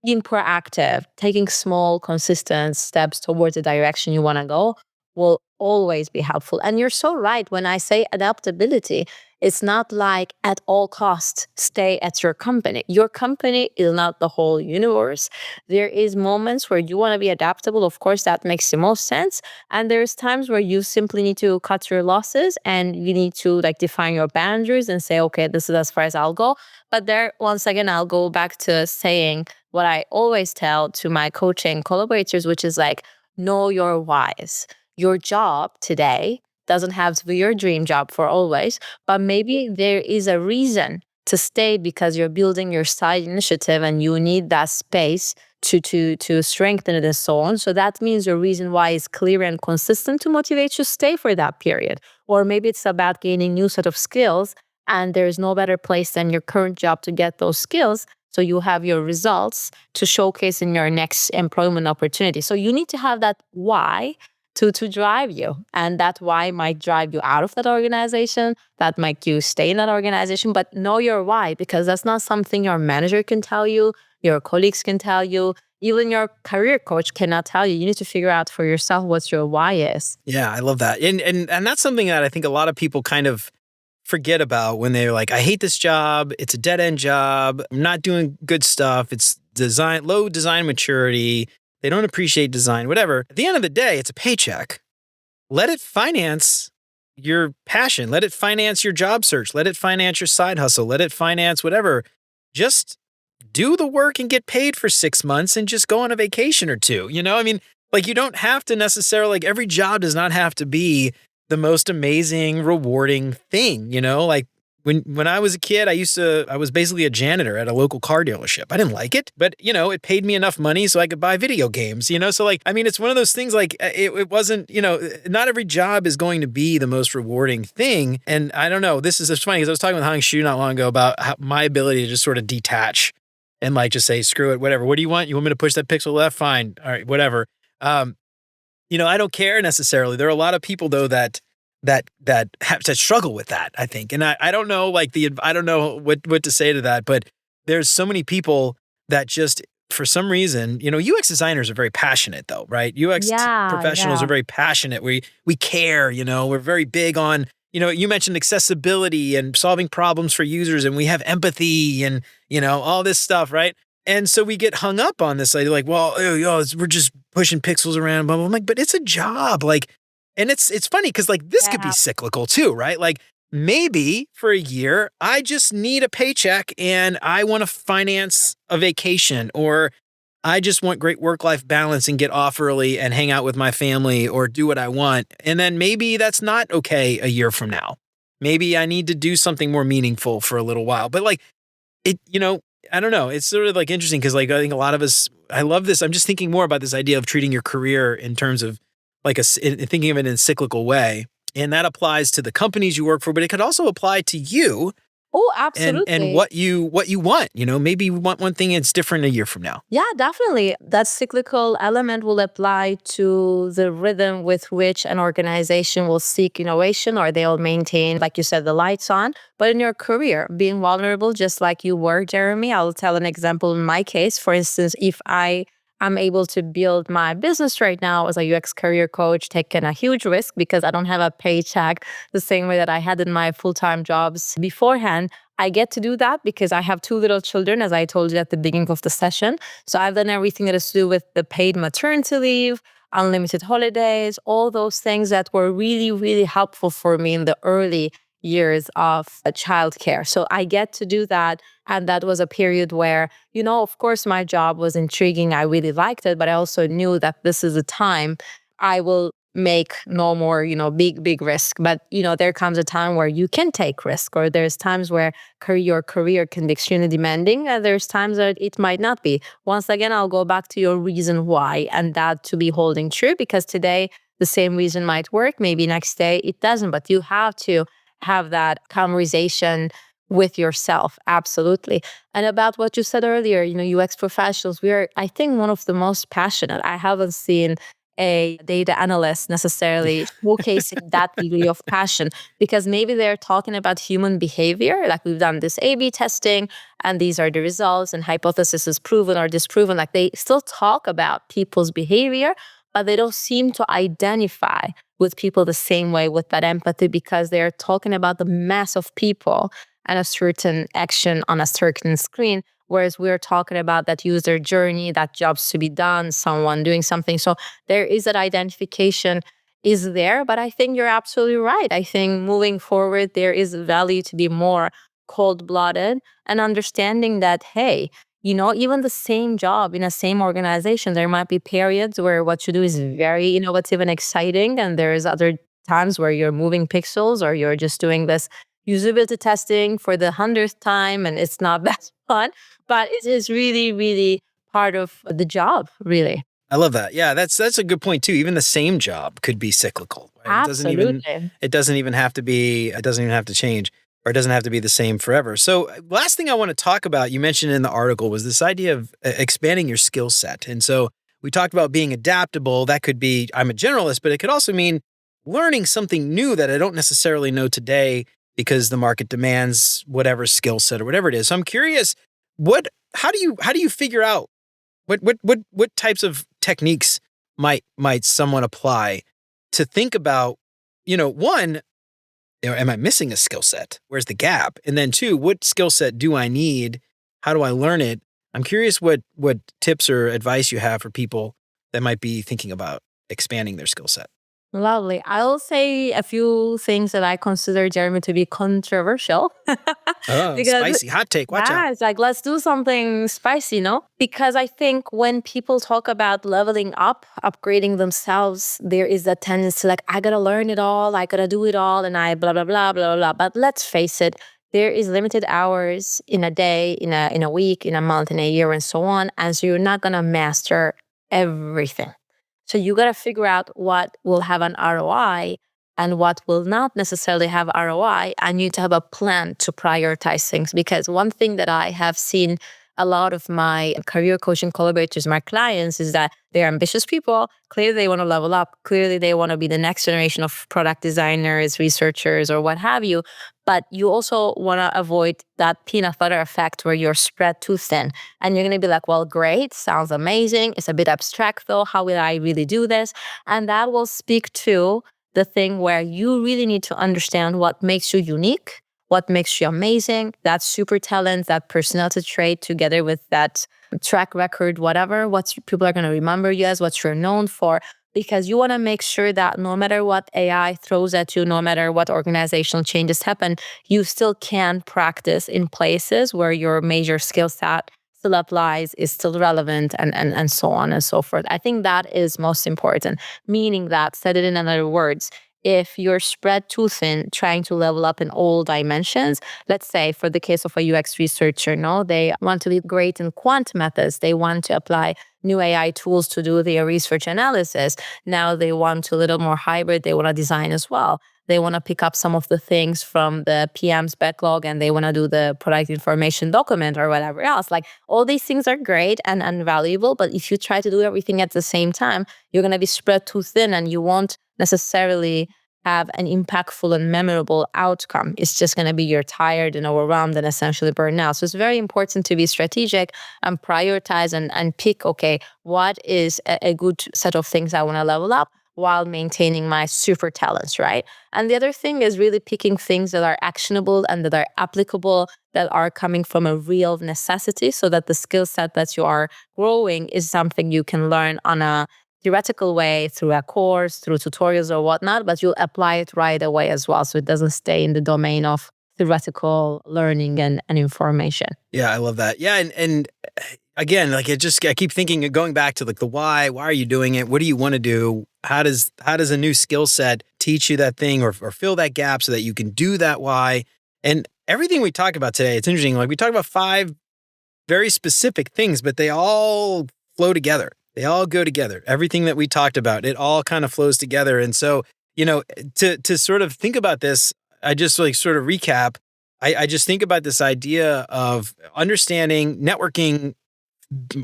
being proactive, taking small, consistent steps towards the direction you want to go will always be helpful. And you're so right. When I say adaptability, it's not like at all costs, stay at your company. Your company is not the whole universe. There is moments where you want to be adaptable. Of course, that makes the most sense. And there's times where you simply need to cut your losses and you need to like define your boundaries and say, okay, this is as far as I'll go. But there, once again, I'll go back to saying what I always tell to my coaching collaborators, which is like, know your whys. Your job today doesn't have to be your dream job for always, but maybe there is a reason to stay because you're building your side initiative and you need that space to strengthen it and so on. So that means your reason why is clear and consistent to motivate you to stay for that period. Or maybe it's about gaining new set of skills and there's no better place than your current job to get those skills. So you have your results to showcase in your next employment opportunity. So you need to have that why to drive you. And that why might drive you out of that organization. That might you stay in that organization. But know your why, because that's not something your manager can tell you, your colleagues can tell you, even your career coach cannot tell you. You need to figure out for yourself what your why is. Yeah, I love that. And that's something that I think a lot of people kind of forget about when they're like, I hate this job. It's a dead end job. I'm not doing good stuff. It's low design maturity. They don't appreciate design, whatever. At the end of the day, it's a paycheck. Let it finance your passion. Let it finance your job search. Let it finance your side hustle. Let it finance whatever. Just do the work and get paid for 6 months and just go on a vacation or two. I mean, like you don't have to necessarily, like every job does not have to be the most amazing, rewarding thing, like when I was a kid, I was basically a janitor at a local car dealership. I didn't like it, but it paid me enough money so I could buy video games. So like, I mean, it's one of those things like it wasn't, not every job is going to be the most rewarding thing. And I don't know, this is just funny because I was talking with Hang Shu not long ago about my ability to just sort of detach and like just say, screw it, whatever. What do you want? You want me to push that pixel left? Fine. All right, whatever. I don't care necessarily. There are a lot of people though that have to struggle with that, I think. And I don't know, like I don't know what to say to that, but there's so many people that just, for some reason, UX designers are very passionate though, right? UX professionals are very passionate. We care, we're very big on, you mentioned accessibility and solving problems for users, and we have empathy and, all this stuff, right? And so we get hung up on this idea, like, well, we're just pushing pixels around, blah, blah. I'm like, but it's a job. Like, and it's funny because like this could be cyclical too, right? Like maybe for a year, I just need a paycheck and I want to finance a vacation, or I just want great work-life balance and get off early and hang out with my family or do what I want. And then maybe that's not okay a year from now. Maybe I need to do something more meaningful for a little while. But like I don't know. It's sort of like interesting because like I think a lot of us, I love this. I'm just thinking more about this idea of treating your career in terms of like thinking of it in a cyclical way. And that applies to the companies you work for, but it could also apply to you. Oh, And absolutely. what you want. Maybe you want one thing and it's different a year from now. Yeah, definitely. That cyclical element will apply to the rhythm with which an organization will seek innovation, or they'll maintain, like you said, the lights on. But in your career, being vulnerable, just like you were, Jeremy, I'll tell an example in my case. For instance, if I'm able to build my business right now as a UX career coach, taking a huge risk because I don't have a paycheck the same way that I had in my full-time jobs beforehand. I get to do that because I have two little children, as I told you at the beginning of the session. So I've done everything that has to do with the paid maternity leave, unlimited holidays, all those things that were really, really helpful for me in the early years of childcare. So I get to do that. And that was a period where, of course, my job was intriguing. I really liked it, but I also knew that this is a time I will make no more, big risk. But, there comes a time where you can take risk, or there's times where your career can be extremely demanding, and there's times that it might not be. Once again, I'll go back to your reason why, and that to be holding true, because today the same reason might work. Maybe next day it doesn't, but you have to have that conversation with yourself. Absolutely. And about what you said earlier, UX professionals, we are, I think, one of the most passionate. I haven't seen a data analyst necessarily showcasing that degree of passion, because maybe they're talking about human behavior. Like, we've done this A/B testing and these are the results, and hypothesis is proven or disproven. Like, they still talk about people's behavior, but they don't seem to identify with people the same way with that empathy, because they're talking about the mass of people and a certain action on a certain screen. Whereas we're talking about that user journey, that jobs to be done, someone doing something. So there is that identification is there. But I think you're absolutely right. I think moving forward, there is value to be more cold-blooded and understanding that, hey, even the same job in a same organization, there might be periods where what you do is very innovative and exciting. And there's other times where you're moving pixels, or you're just doing this usability testing for the 100th time, and it's not that fun, but it is really, really part of the job, really. I love that. Yeah, that's a good point too. Even the same job could be cyclical, right? Absolutely. It doesn't even have to be, it doesn't even have to change, or it doesn't have to be the same forever. So last thing I want to talk about, you mentioned in the article, was this idea of expanding your skill set. And so we talked about being adaptable. That could be, I'm a generalist, but it could also mean learning something new that I don't necessarily know today because the market demands whatever skill set or whatever it is. So I'm curious, how do you figure out what types of techniques might someone apply to think about, one, am I missing a skill set? Where's the gap? And then two, what skill set do I need? How do I learn it? I'm curious what tips or advice you have for people that might be thinking about expanding their skill set. Lovely. I'll say a few things that I consider, Jeremy, to be controversial. Oh, Because spicy hot take. Watch out. yeah, it's like, let's do something spicy, no? Because I think when people talk about leveling up, upgrading themselves, there is a tendency like, I gotta learn it all, I gotta do it all, and I blah, blah, blah, blah, blah. But let's face it, there is limited hours in a day, in a week, in a month, in a year, and so on. And so you're not gonna master everything. So you gotta figure out what will have an ROI and what will not necessarily have ROI. And you need to have a plan to prioritize things. Because one thing that I have seen a lot of my career coaching collaborators, my clients, is that they're ambitious people. Clearly, they want to level up. Clearly, they want to be the next generation of product designers, researchers, or what have you. But you also want to avoid that peanut butter effect where you're spread too thin. And you're going to be like, well, great, sounds amazing. It's a bit abstract, though. How will I really do this? And that will speak to the thing where you really need to understand what makes you unique, what makes you amazing, that super talent, that personality trait, together with that track record, whatever, what people are going to remember you as, what you're known for. Because you want to make sure that no matter what AI throws at you, no matter what organizational changes happen, you still can practice in places where your major skill set still applies, is still relevant, and so on and so forth. I think that is most important, meaning that, said it in other words, if you're spread too thin trying to level up in all dimensions, let's say for the case of a UX researcher, no, they want to be great in quant methods. They want to apply new AI tools to do their research analysis. Now they want a little more hybrid. They want to design as well. They want to pick up some of the things from the PM's backlog and they want to do the product information document or whatever else. Like, all these things are great and valuable, but if you try to do everything at the same time, you're going to be spread too thin and you won't necessarily have an impactful and memorable outcome. It's just going to be you're tired and overwhelmed and essentially burned out. So it's very important to be strategic and prioritize and pick, okay, what is a good set of things I want to level up while maintaining my super talents, right? And the other thing is really picking things that are actionable and that are applicable, that are coming from a real necessity, so that the skill set that you are growing is something you can learn on a theoretical way through a course, through tutorials or whatnot, but you'll apply it right away as well. So it doesn't stay in the domain of theoretical learning and information. Yeah, I love that. Yeah, and again, like I keep thinking of going back to like the why are you doing it? What do you want to do? How does a new skill set teach you that thing or fill that gap so that you can do that why? And everything we talk about today, it's interesting. Like we talk about 5 very specific things, but they all flow together. They all go together. Everything that we talked about, it all kind of flows together. And so, to sort of think about this, I just like sort of recap. I just think about this idea of understanding networking,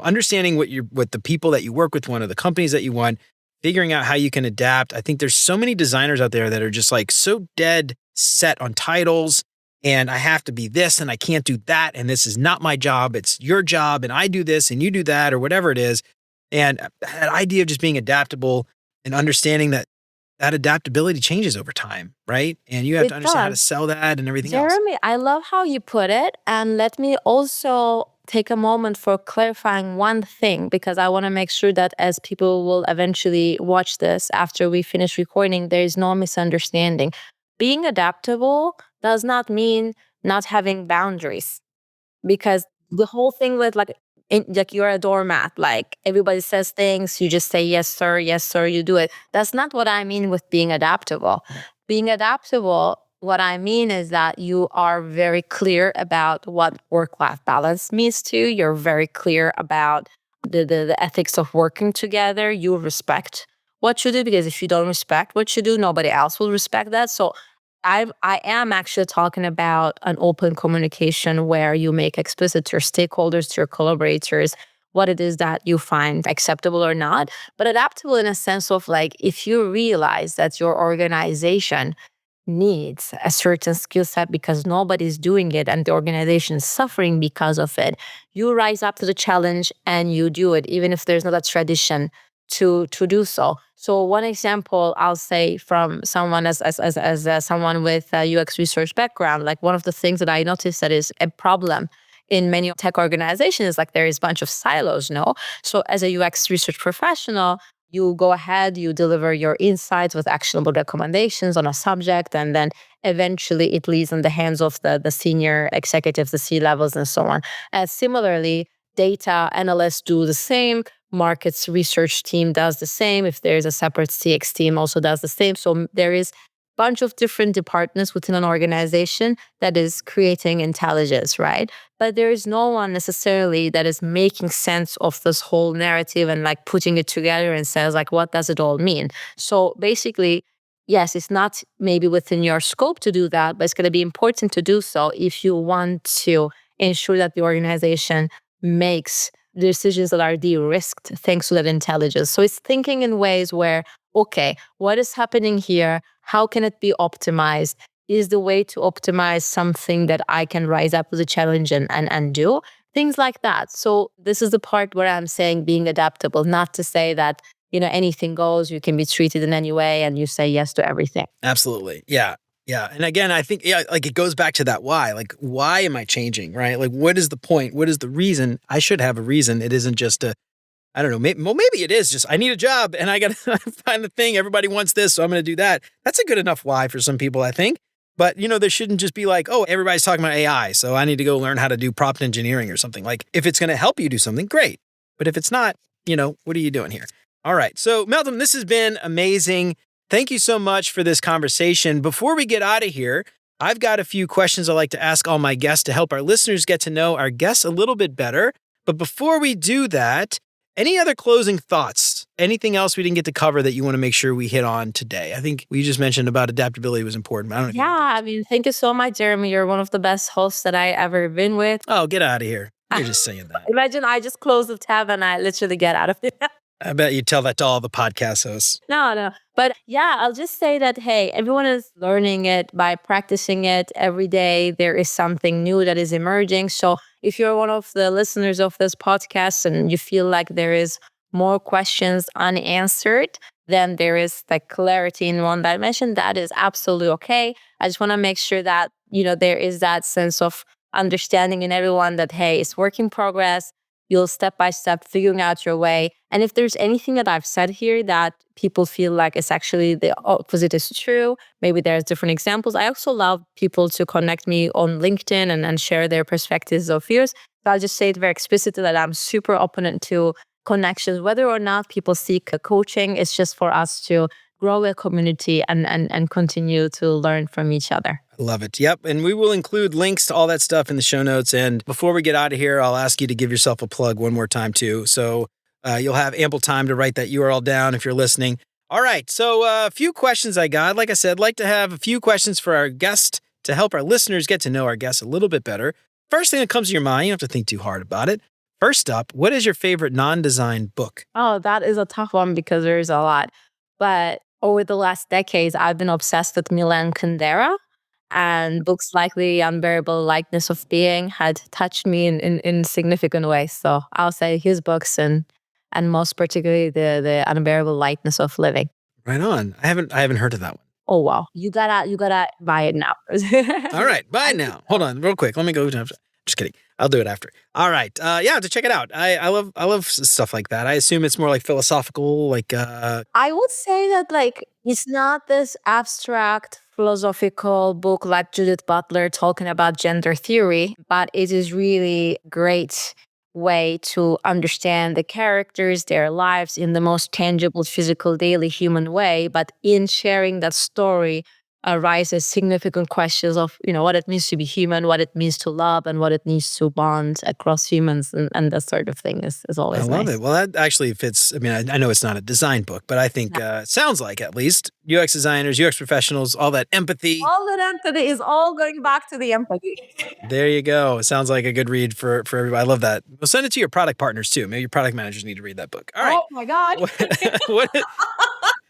understanding what the people that you work with want, or the companies that you want, figuring out how you can adapt. I think there's so many designers out there that are just like so dead set on titles, and I have to be this and I can't do that, and this is not my job, it's your job, and I do this and you do that, or whatever it is. And that idea of just being adaptable and understanding that adaptability changes over time, right? And you have to understand how to sell that and everything else. Jeremy, I love how you put it. And let me also take a moment for clarifying one thing, because I want to make sure that as people will eventually watch this after we finish recording, there is no misunderstanding. Being adaptable does not mean not having boundaries, because the whole thing with like you're a doormat, like everybody says things, you just say yes sir, you do it. That's not what I mean with being adaptable. Being adaptable, what I mean is that you are very clear about what work-life balance means to you. You're very clear about the ethics of working together. You respect what you do, because if you don't respect what you do, nobody else will respect that. So I am actually talking about an open communication where you make explicit to your stakeholders, to your collaborators, what it is that you find acceptable or not. But adaptable in a sense of like, if you realize that your organization needs a certain skill set because nobody's doing it and the organization is suffering because of it, you rise up to the challenge and you do it, even if there's not a tradition to do so. So one example I'll say from someone as someone with a UX research background, like one of the things that I noticed that is a problem in many tech organizations is like there is a bunch of silos, no? So as a UX research professional, you go ahead, you deliver your insights with actionable recommendations on a subject, and then eventually it leaves in the hands of the senior executives, the C-levels, and so on. And similarly, data analysts do the same. Markets research team does the same. If there's a separate CX team, also does the same. So there is bunch of different departments within an organization that is creating intelligence, right? But there is no one necessarily that is making sense of this whole narrative and like putting it together and says like, what does it all mean? So basically, yes, it's not maybe within your scope to do that, but it's going to be important to do so if you want to ensure that the organization makes decisions that are de-risked thanks to that intelligence. So it's thinking in ways where, okay, what is happening here? How can it be optimized? Is the way to optimize something that I can rise up to the challenge and do? Things like that. So this is the part where I'm saying being adaptable, not to say that, anything goes, you can be treated in any way and you say yes to everything. Absolutely. Yeah. Yeah. And again, I think, like it goes back to that why. Like, why am I changing, right? Like, what is the point? What is the reason? I should have a reason. It isn't just I don't know, maybe it is just I need a job and I got to find the thing. Everybody wants this, so I'm going to do that. That's a good enough why for some people, I think. But, there shouldn't just be like, oh, everybody's talking about AI, so I need to go learn how to do prompt engineering or something. Like, if it's going to help you do something, great. But if it's not, what are you doing here? All right. So, Meltem, this has been amazing. Thank you so much for this conversation. Before we get out of here, I've got a few questions I like to ask all my guests to help our listeners get to know our guests a little bit better. But before we do that, any other closing thoughts? Anything else we didn't get to cover that you want to make sure we hit on today? I think we just mentioned about adaptability was important. I don't know. Yeah, thank you so much, Jeremy. You're one of the best hosts that I ever been with. Oh, get out of here. You're just saying that. Imagine I just close the tab and I literally get out of it. I bet you tell that to all the podcast hosts. No. But yeah, I'll just say that, hey, everyone is learning it by practicing it every day. There is something new that is emerging. So if you're one of the listeners of this podcast and you feel like there is more questions unanswered, then there is like clarity in one dimension, that is absolutely okay. I just want to make sure that, there is that sense of understanding in everyone that, hey, it's work in progress. You'll step by step figuring out your way. And if there's anything that I've said here that people feel like it's actually the opposite is true, maybe there's different examples. I also love people to connect me on LinkedIn and share their perspectives or fears. So I'll just say it very explicitly that I'm super open to connections, whether or not people seek coaching. It's just for us to grow a community and continue to learn from each other. I love it. Yep. And we will include links to all that stuff in the show notes. And before we get out of here, I'll ask you to give yourself a plug one more time too. So you'll have ample time to write that URL down if you're listening. All right. So a few questions I got. Like I said, I'd like to have a few questions for our guest to help our listeners get to know our guests a little bit better. First thing that comes to your mind, you don't have to think too hard about it. First up, what is your favorite non-design book? Oh, that is a tough one because there's a lot. But over the last decades, I've been obsessed with Milan Kundera, and books like The Unbearable Lightness of Being had touched me in significant ways. So I'll say his books and most particularly the Unbearable Lightness of Living. Right on. I haven't heard of that one. Oh wow. You gotta buy it now. All right, buy it now. Hold on, real quick. Let me go. Just kidding. I'll do it after. All right. Yeah, to check it out. I love stuff like that. I assume it's more like philosophical, like I would say that like it's not this abstract philosophical book like Judith Butler talking about gender theory, but it is really great way to understand the characters, their lives in the most tangible, physical, daily human way. But in sharing that story arises significant questions of, what it means to be human, what it means to love, and what it means to bond across humans. And that sort of thing is always nice. I love it. Well, that actually fits. I mean, I know it's not a design book, but I think it sounds like at least UX designers, UX professionals, all that empathy. All that empathy is all going back to the empathy. There you go. It sounds like a good read for everybody. I love that. We'll send it to your product partners too. Maybe your product managers need to read that book. All right. Oh my God.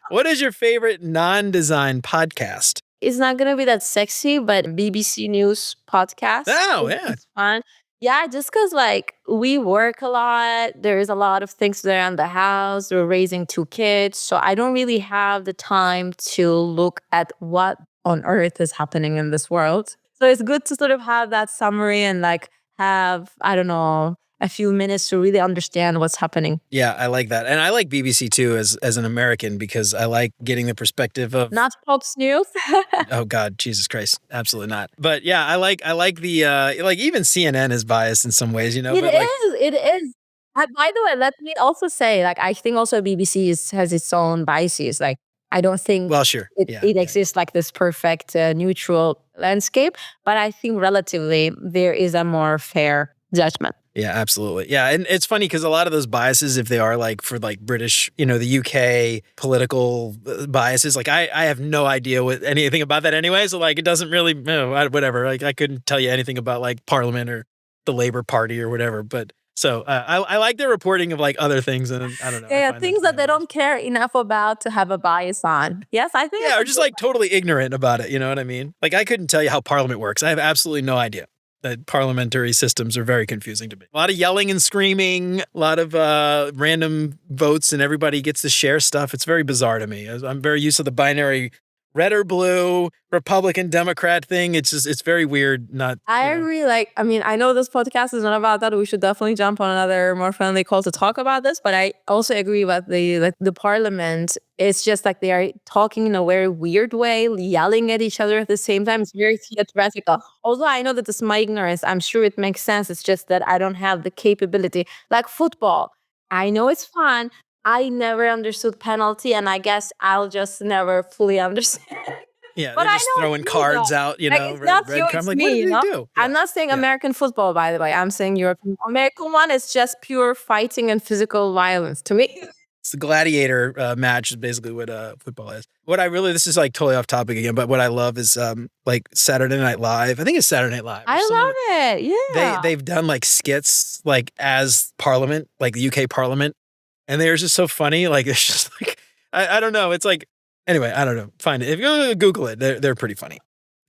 What is your favorite non-design podcast? It's not going to be that sexy, but BBC News podcast. Oh, yeah. It's fun. Yeah, just because like we work a lot. There's a lot of things around the house. We're raising 2 kids. So I don't really have the time to look at what on earth is happening in this world. So it's good to sort of have that summary and like have, I don't know, a few minutes to really understand what's happening. Yeah, I like that. And I like BBC too as an American because I like getting the perspective of... Not Fox News. Oh God, Jesus Christ. Absolutely not. But yeah, I like the, like even CNN is biased in some ways, It is. By the way, let me also say, like, I think also BBC has its own biases. Like, I don't think Well, sure. it exists like this perfect neutral landscape, but I think relatively there is a more fair judgment. Yeah, absolutely. Yeah, and it's funny because a lot of those biases, if they are like for like British, the UK political biases, like I have no idea what anything about that anyway. So like it doesn't really, whatever. Like I couldn't tell you anything about like Parliament or the Labour Party or whatever. But so I like their reporting of like other things, and I don't know. I Yeah, find things that they don't care enough about to have a bias on. Yes, I think. Yeah, or just like totally ignorant about it. You know what I mean? Like I couldn't tell you how Parliament works. I have absolutely no idea. That parliamentary systems are very confusing to me. A lot of yelling and screaming, a lot of random votes, and everybody gets to share stuff. It's very bizarre to me. I'm very used to the binary red or blue, Republican, Democrat thing. It's very weird. I agree. I know this podcast is not about that. We should definitely jump on another more friendly call to talk about this. But I also agree about the parliament. It's just like they are talking in a very weird way, yelling at each other at the same time. It's very theatrical. Although I know that this is my ignorance, I'm sure it makes sense. It's just that I don't have the capability. Like football, I know it's fun. I never understood penalty, and I guess I'll just never fully understand. Yeah, But they're I just know throwing it's me, cards though. out, Like, it's not red you, card. it's I'm like, me, what did you they know? do? I'm not saying American football, by the way. I'm saying European. American one is just pure fighting and physical violence to me. It's the gladiator match is basically what football is. This is like totally off topic again, but what I love is like Saturday Night Live. I think it's Saturday Night Live. I love it. Yeah. They've done like skits like as Parliament, like the UK Parliament, and they're just so funny. Like it's just like I don't know. It's like anyway, I don't know. Find it if you go Google it. They're pretty funny.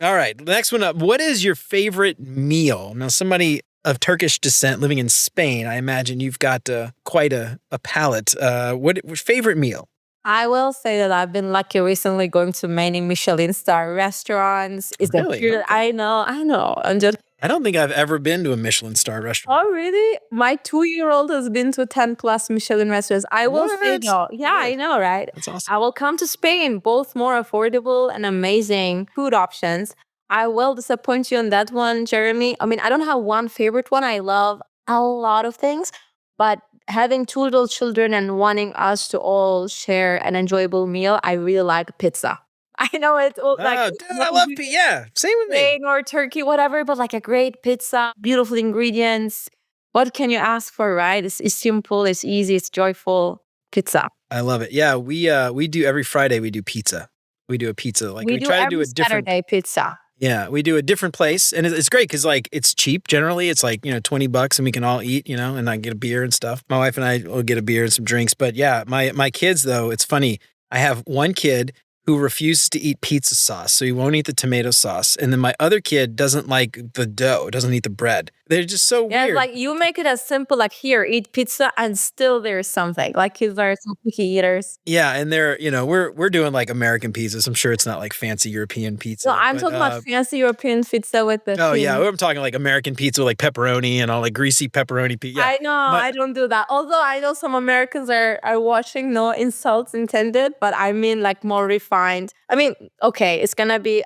All right, next one up. What is your favorite meal? Now, somebody of Turkish descent living in Spain, I imagine you've got quite a palate. What favorite meal? I will say that I've been lucky recently going to many Michelin star restaurants. Really? Okay. I know. I don't think I've ever been to a Michelin star restaurant. Oh, really? My 2-year-old has been to 10 plus Michelin restaurants. I will say no. Yeah, I know, right? That's awesome. I will come to Spain, both more affordable and amazing food options. I will disappoint you on that one, Jeremy. I mean, I don't have one favorite one. I love a lot of things, but having 2 little children and wanting us to all share an enjoyable meal, I really like pizza. I know it's like dude, I love pizza. Yeah, same with me. Spain or Turkey, whatever, but like a great pizza, beautiful ingredients. What can you ask for, right? It's simple, it's easy, it's joyful. Pizza. I love it. Yeah, we do every Friday. We do pizza. We do a pizza. Like we try to do a different Saturday pizza. Yeah, we do a different place, and it's great because like it's cheap. Generally, it's like $20, and we can all eat, and I get a beer and stuff. My wife and I will get a beer and some drinks. But yeah, my kids though, it's funny. I have one kid who refuses to eat pizza sauce, so he won't eat the tomato sauce, and then my other kid doesn't like the dough, doesn't eat the bread. They're just so weird. Like you make it as simple, like here, eat pizza, and still there's something. Like kids are some picky eaters. Yeah, and they're we're doing like American pizzas. I'm sure it's not like fancy European pizza. No, I'm talking about fancy European pizza with the. Oh yeah, I'm talking like American pizza with like pepperoni and all like greasy pepperoni pizza. Yeah, I know, I don't do that. Although I know some Americans are watching. No insults intended, but I mean like more refined. I mean, okay,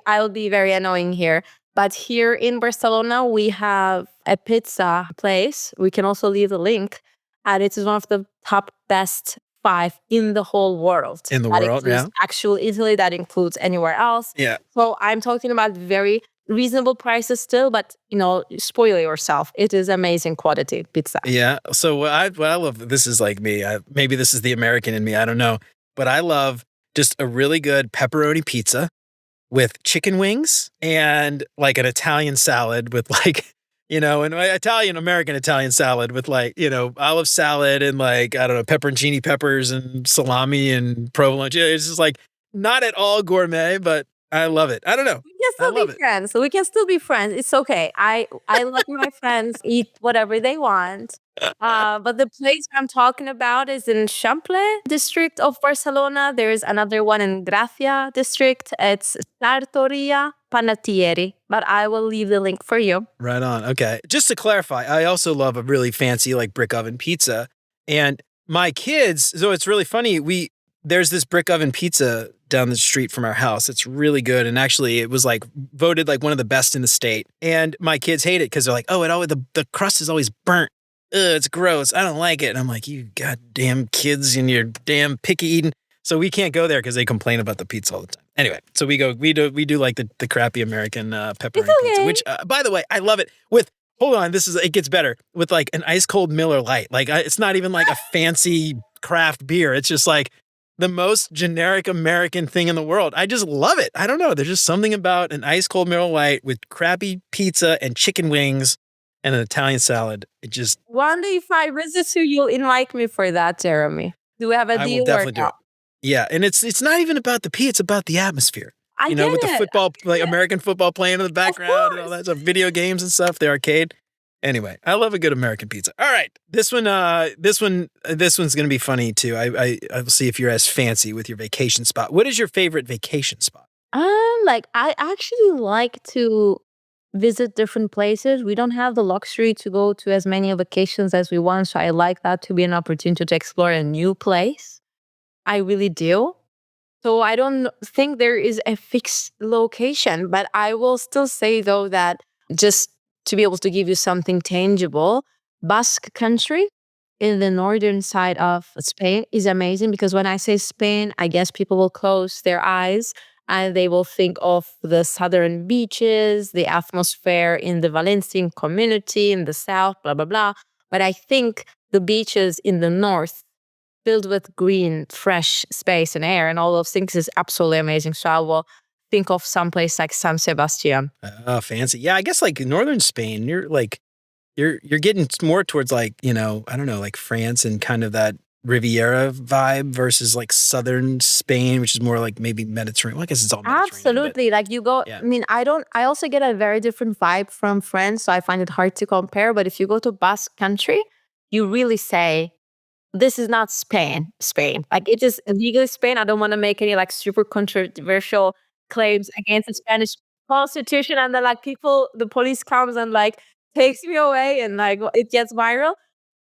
I'll be very annoying here. But here in Barcelona, we have a pizza place. We can also leave the link. And it is one of the top best 5 in the whole world. In the world, yeah. Actual Italy, that includes anywhere else. Yeah. So I'm talking about very reasonable prices still, but spoil yourself. It is amazing quality pizza. Yeah. So what I love, this is like me. Maybe this is the American in me. I don't know. But I love just a really good pepperoni pizza with chicken wings and like an Italian salad with like, an American Italian salad with like, olive salad and like, I don't know, pepperoncini peppers and salami and provolone. It's just like not at all gourmet, but I love it. I don't know. We can still be friends. So we can still be friends. It's okay. I let my friends eat whatever they want. But the place I'm talking about is in Chample district of Barcelona. There is another one in Gracia district. It's Sartoria Panettieri. But I will leave the link for you. Right on. Okay. Just to clarify, I also love a really fancy like brick oven pizza. And my kids, so it's really funny. There's this brick oven pizza down the street from our house. It's really good. And actually it was like voted like one of the best in the state. And my kids hate it because they're like, oh, the crust is always burnt. Ugh, it's gross. I don't like it. And I'm like, you goddamn kids and your damn picky eating. So we can't go there because they complain about the pizza all the time. Anyway, so we do like the crappy American pepperoni pizza, which by the way, I love it with. Hold on, it gets better with like an ice cold Miller Lite. Like it's not even like a fancy craft beer. It's just like the most generic American thing in the world. I just love it. I don't know. There's just something about an ice cold Miller Lite with crappy pizza and chicken wings and an Italian salad. It just. One day if I visit you, you'll invite me for that, Jeremy. Do we have a deal? I will definitely do it. Yeah, and it's not even about the pizza. It's about the atmosphere. I get with it. the football, like American football playing in the background and all that stuff, video games and stuff, the arcade. Anyway, I love a good American pizza. All right, this one's gonna be funny too. I will see if you're as fancy with your vacation spot. What is your favorite vacation spot? I actually like to visit different places. We don't have the luxury to go to as many vacations as we want, so I like that to be an opportunity to explore a new place. I really do. So I don't think there is a fixed location, but I will still say though that just to be able to give you something tangible, Basque country in the northern side of Spain is amazing because when I say Spain, I guess people will close their eyes and they will think of the southern beaches, the atmosphere in the Valencian community in the south, blah, blah, blah. But I think the beaches in the north filled with green, fresh space and air and all those things is absolutely amazing. So I will think of someplace like San Sebastian. Oh, fancy. Yeah, I guess like northern Spain, you're getting more towards like, I don't know, like France and kind of that Riviera vibe versus like southern Spain, which is more like maybe Mediterranean. Well, I guess it's all Mediterranean. Absolutely. Like you go, yeah. I also get a very different vibe from France, so I find it hard to compare. But if you go to Basque country, you really say, this is not Spain. Like it is legally Spain. I don't want to make any like super controversial claims against the Spanish constitution. And then like the police comes and like takes me away and like it gets viral.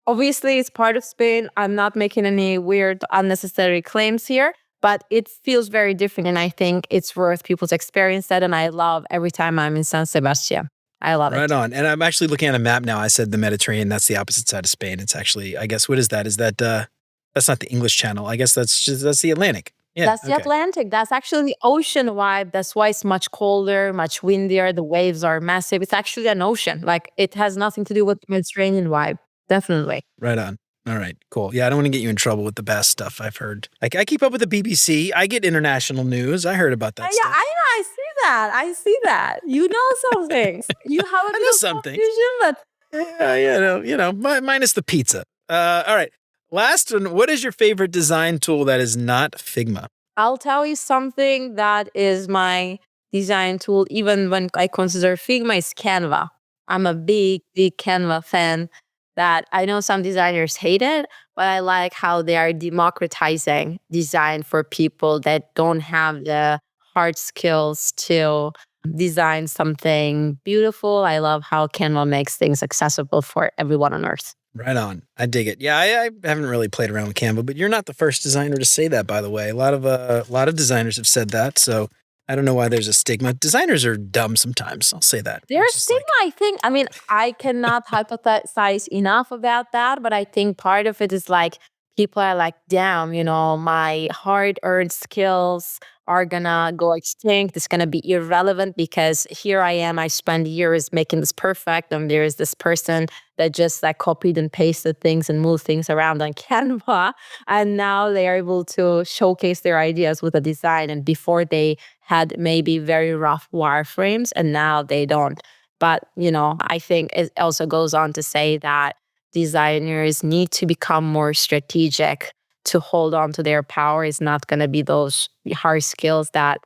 Obviously, it's part of Spain. I'm not making any weird, unnecessary claims here, but it feels very different. And I think it's worth people to experience that. And I love every time I'm in San Sebastian. I love it. Right on. And I'm actually looking at a map now. I said the Mediterranean. That's the opposite side of Spain. It's actually, I guess, what is that? Is that, that's not the English Channel. I guess that's the Atlantic. Yeah, that's the Atlantic. That's actually the ocean vibe. That's why it's much colder, much windier. The waves are massive. It's actually an ocean. Like it has nothing to do with the Mediterranean vibe. Definitely. Right on. All right, cool. Yeah, I don't want to get you in trouble with the best stuff I've heard. Like I keep up with the BBC. I get international news. I heard about that stuff. Yeah, I know. I see that. You know some things. You have a know some things. But yeah, minus the pizza. All right. Last one. What is your favorite design tool that is not Figma? I'll tell you something that is my design tool, even when I consider Figma, is Canva. I'm a big, big Canva fan. That I know some designers hate it, but I like how they are democratizing design for people that don't have the hard skills to design something beautiful. I love how Canva makes things accessible for everyone on earth. Right on. I dig it. Yeah, I haven't really played around with Canva, but you're not the first designer to say that, by the way. A lot of designers have said that, so I don't know why there's a stigma. Designers are dumb sometimes. I'll say that. There's stigma, I think. I mean, I cannot hypothesize enough about that, but I think part of it is like people are like, damn, my hard-earned skills are gonna go extinct. It's gonna be irrelevant because here I am. I spent years making this perfect, and there is this person that just like copied and pasted things and moved things around on Canva, and now they are able to showcase their ideas with a design. And before they had maybe very rough wireframes, and now they don't. But I think it also goes on to say that designers need to become more strategic to hold on to their power. Is not going to be those hard skills that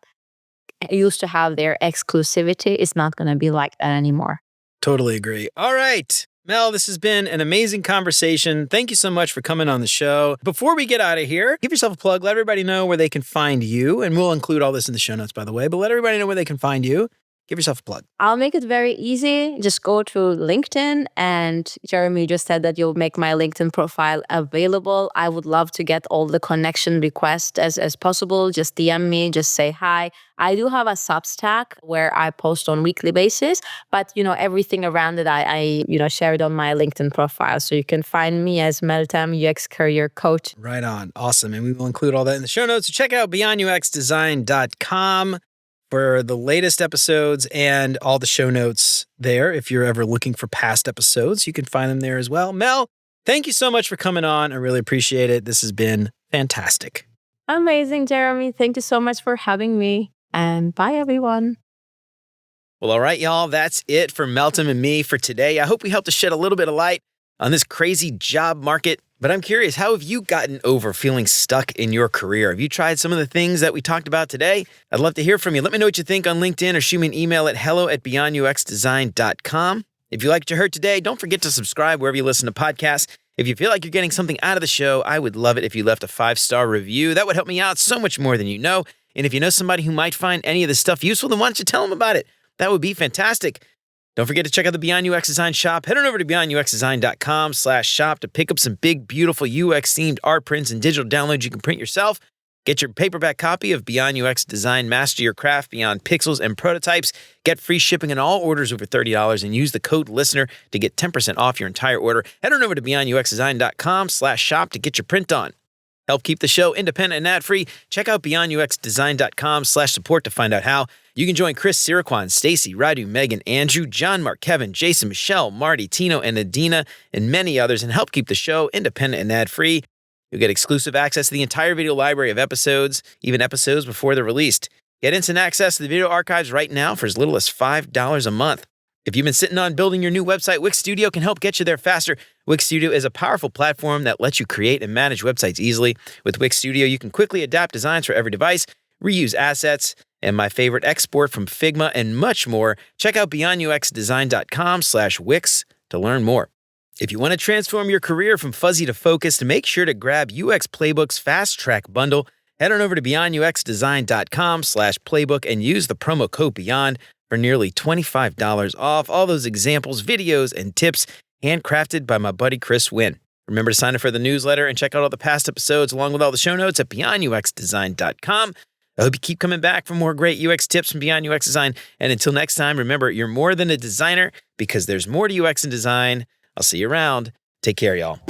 used to have their exclusivity. It's not going to be like that anymore. Totally agree. All right, Mel, this has been an amazing conversation. Thank you so much for coming on the show. Before we get out of here, give yourself a plug. Let everybody know where they can find you. And we'll include all this in the show notes, by the way, but let everybody know where they can find you. Give yourself a plug. I'll make it very easy. Just go to LinkedIn, and Jeremy just said that you'll make my LinkedIn profile available. I would love to get all the connection requests as possible. Just DM me, just say hi. I do have a Substack where I post on weekly basis, but everything around it, I share it on my LinkedIn profile. So you can find me as Meltem UX Career Coach. Right on. Awesome. And we will include all that in the show notes. So check out beyonduxdesign.com for the latest episodes and all the show notes there. If you're ever looking for past episodes, you can find them there as well. Mel, thank you so much for coming on. I really appreciate it. This has been fantastic. Amazing, Jeremy. Thank you so much for having me. And bye, everyone. Well, all right, y'all. That's it for Meltem and me for today. I hope we helped to shed a little bit of light on this crazy job market. But I'm curious, how have you gotten over feeling stuck in your career? Have you tried some of the things that we talked about today? I'd love to hear from you. Let me know what you think on LinkedIn or shoot me an email at hello@beyonduxdesign.com. If you liked what you heard today, don't forget to subscribe wherever you listen to podcasts. If you feel like you're getting something out of the show, I would love it if you left a 5-star review. That would help me out so much more than you know. And if you know somebody who might find any of this stuff useful, then why don't you tell them about it? That would be fantastic. Don't forget to check out the Beyond UX Design shop. Head on over to beyonduxdesign.com/shop to pick up some big, beautiful UX-themed art prints and digital downloads you can print yourself. Get your paperback copy of Beyond UX Design, Master Your Craft Beyond Pixels and Prototypes. Get free shipping on all orders over $30 and use the code LISTENER to get 10% off your entire order. Head on over to beyonduxdesign.com/shop to get your print on. Help keep the show independent and ad-free. Check out beyonduxdesign.com/support to find out how. You can join Chris, Siraquan, Stacy, Radu, Megan, Andrew, John, Mark, Kevin, Jason, Michelle, Marty, Tino, and Adina, and many others, and help keep the show independent and ad-free. You'll get exclusive access to the entire video library of episodes, even episodes before they're released. Get instant access to the video archives right now for as little as $5 a month. If you've been sitting on building your new website, Wix Studio can help get you there faster. Wix Studio is a powerful platform that lets you create and manage websites easily. With Wix Studio, you can quickly adapt designs for every device, reuse assets, and my favorite, export from Figma, and much more. Check out beyonduxdesign.com/Wix to learn more. If you want to transform your career from fuzzy to focused, make sure to grab UX Playbook's Fast Track Bundle. Head on over to beyonduxdesign.com/playbook and use the promo code BEYOND for nearly $25 off. All those examples, videos, and tips handcrafted by my buddy Chris Wynn. Remember to sign up for the newsletter and check out all the past episodes along with all the show notes at beyonduxdesign.com. I hope you keep coming back for more great UX tips from Beyond UX Design. And until next time, remember, you're more than a designer because there's more to UX and design. I'll see you around. Take care, y'all.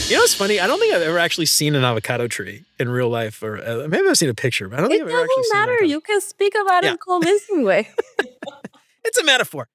You know what's funny? I don't think I've ever actually seen an avocado tree in real life, or maybe I've seen a picture, but I don't think I've ever actually seen it. It doesn't matter. You can speak about it in a convincing way. It's a metaphor.